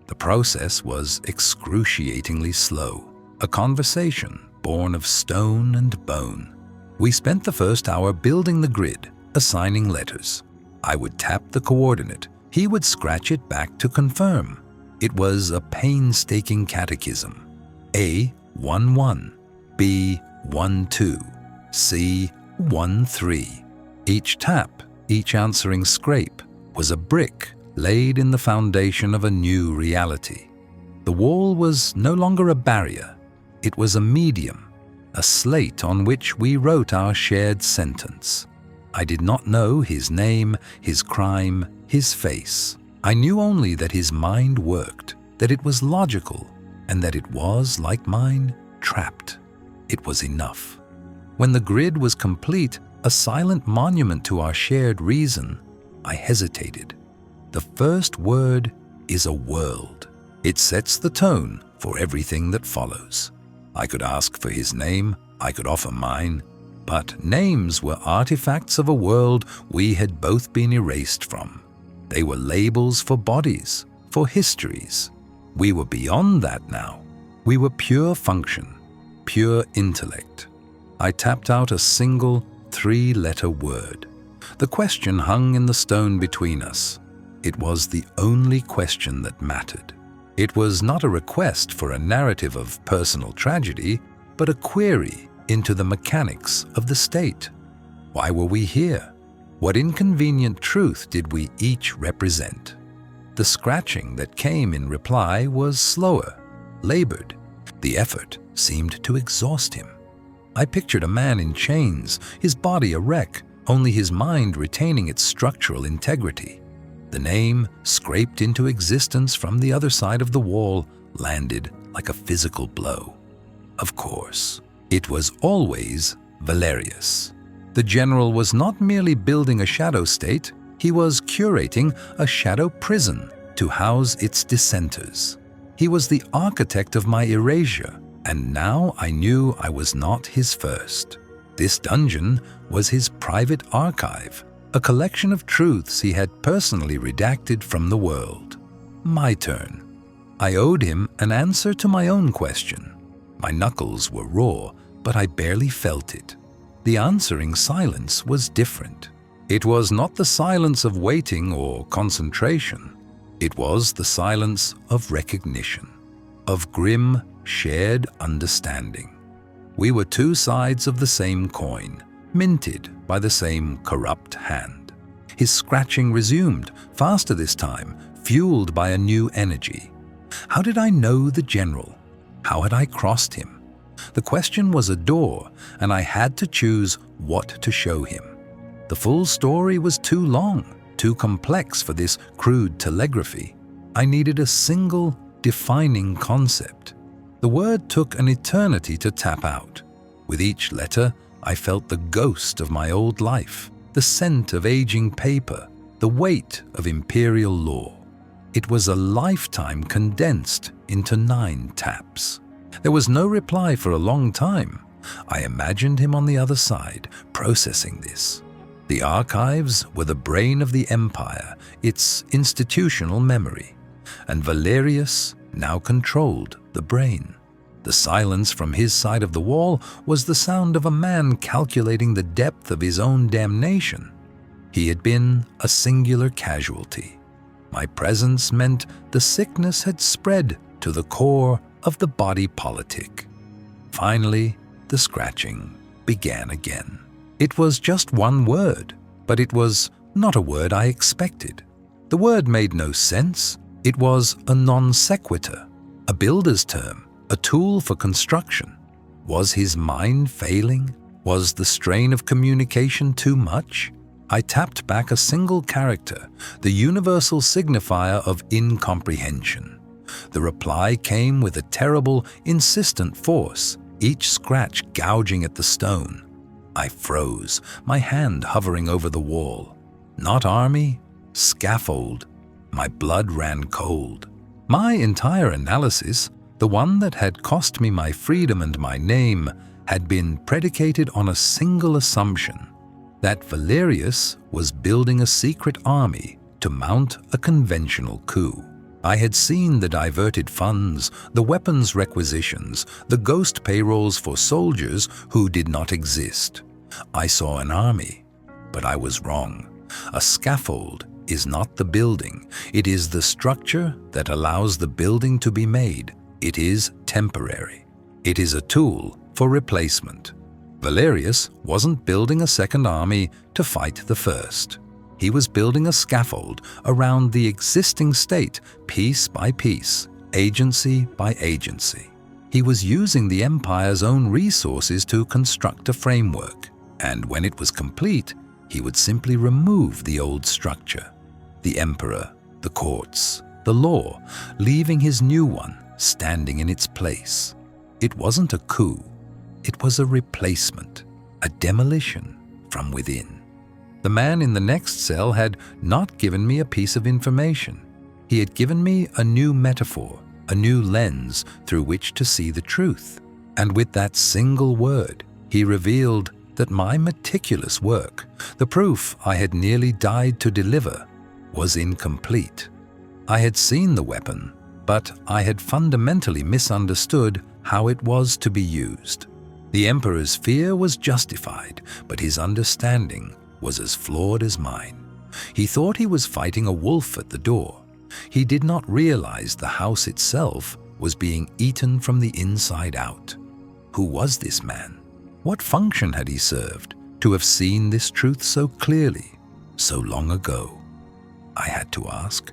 The process was excruciatingly slow, a conversation born of stone and bone. We spent the first hour building the grid, assigning letters. I would tap the coordinate. He would scratch it back to confirm. It was a painstaking catechism. A 1-1, B 1-2, C 1-3. Each tap, each answering scrape, was a brick laid in the foundation of a new reality. The wall was no longer a barrier. It was a medium, a slate on which we wrote our shared sentence. I did not know his name, his crime, his face. I knew only that his mind worked, that it was logical, and that it was, like mine, trapped. It was enough. When the grid was complete, a silent monument to our shared reason, I hesitated. The first word is a world. It sets the tone for everything that follows. I could ask for his name, I could offer mine, but names were artifacts of a world we had both been erased from. They were labels for bodies, for histories. We were beyond that now. We were pure function, pure intellect. I tapped out a single 3-letter word. The question hung in the stone between us. It was the only question that mattered. It was not a request for a narrative of personal tragedy, but a query into the mechanics of the state. Why were we here? What inconvenient truth did we each represent? The scratching that came in reply was slower, labored. The effort seemed to exhaust him. I pictured a man in chains, his body a wreck, only his mind retaining its structural integrity. The name, scraped into existence from the other side of the wall, landed like a physical blow. Of course, it was always Valerius. The general was not merely building a shadow state, he was curating a shadow prison to house its dissenters. He was the architect of my erasure, and now I knew I was not his first. This dungeon was his private archive, a collection of truths he had personally redacted from the world. My turn. I owed him an answer to my own question. My knuckles were raw, but I barely felt it. The answering silence was different. It was not the silence of waiting or concentration. It was the silence of recognition, of grim, shared understanding. We were two sides of the same coin, minted by the same corrupt hand. His scratching resumed, faster this time, fueled by a new energy. How did I know the general? How had I crossed him? The question was a door, and I had to choose what to show him. The full story was too long, too complex for this crude telegraphy. I needed a single, defining concept. The word took an eternity to tap out. With each letter, I felt the ghost of my old life, the scent of aging paper, the weight of imperial law. It was a lifetime condensed into 9 taps. There was no reply for a long time. I imagined him on the other side, processing this. The archives were the brain of the empire, its institutional memory, and Valerius now controlled the brain. The silence from his side of the wall was the sound of a man calculating the depth of his own damnation. He had been a singular casualty. My presence meant the sickness had spread to the core of the body politic. Finally, the scratching began again. It was just one word, but it was not a word I expected. The word made no sense. It was a non sequitur, a builder's term, a tool for construction. Was his mind failing? Was the strain of communication too much? I tapped back a single character, the universal signifier of incomprehension. The reply came with a terrible, insistent force, each scratch gouging at the stone. I froze, my hand hovering over the wall. Not army, scaffold. My blood ran cold. My entire analysis, the one that had cost me my freedom and my name, had been predicated on a single assumption, that Valerius was building a secret army to mount a conventional coup. I had seen the diverted funds, the weapons requisitions, the ghost payrolls for soldiers who did not exist. I saw an army, but I was wrong. A scaffold is not the building. It is the structure that allows the building to be made. It is temporary. It is a tool for replacement. Valerius wasn't building a second army to fight the first. He was building a scaffold around the existing state, piece by piece, agency by agency. He was using the empire's own resources to construct a framework, and when it was complete, he would simply remove the old structure, the emperor, the courts, the law, leaving his new one standing in its place. It wasn't a coup. It was a replacement, a demolition from within. The man in the next cell had not given me a piece of information. He had given me a new metaphor, a new lens through which to see the truth. And with that single word, he revealed that my meticulous work, the proof I had nearly died to deliver, was incomplete. I had seen the weapon, but I had fundamentally misunderstood how it was to be used. The emperor's fear was justified, but his understanding was as flawed as mine. He thought he was fighting a wolf at the door. He did not realize the house itself was being eaten from the inside out. Who was this man? What function had he served to have seen this truth so clearly, so long ago? I had to ask.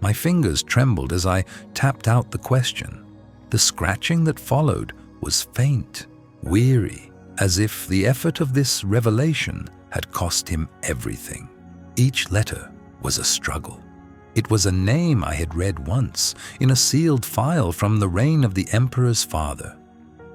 My fingers trembled as I tapped out the question. The scratching that followed was faint, weary, as if the effort of this revelation had cost him everything. Each letter was a struggle. It was a name I had read once in a sealed file from the reign of the emperor's father.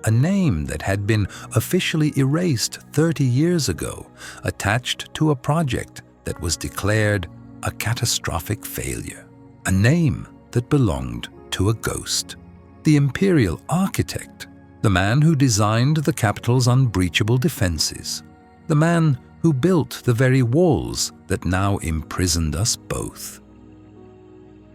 A name that had been officially erased 30 years ago, attached to a project that was declared a catastrophic failure. A name that belonged to a ghost. The Imperial architect, the man who designed the capital's unbreachable defenses, the man who built the very walls that now imprisoned us both.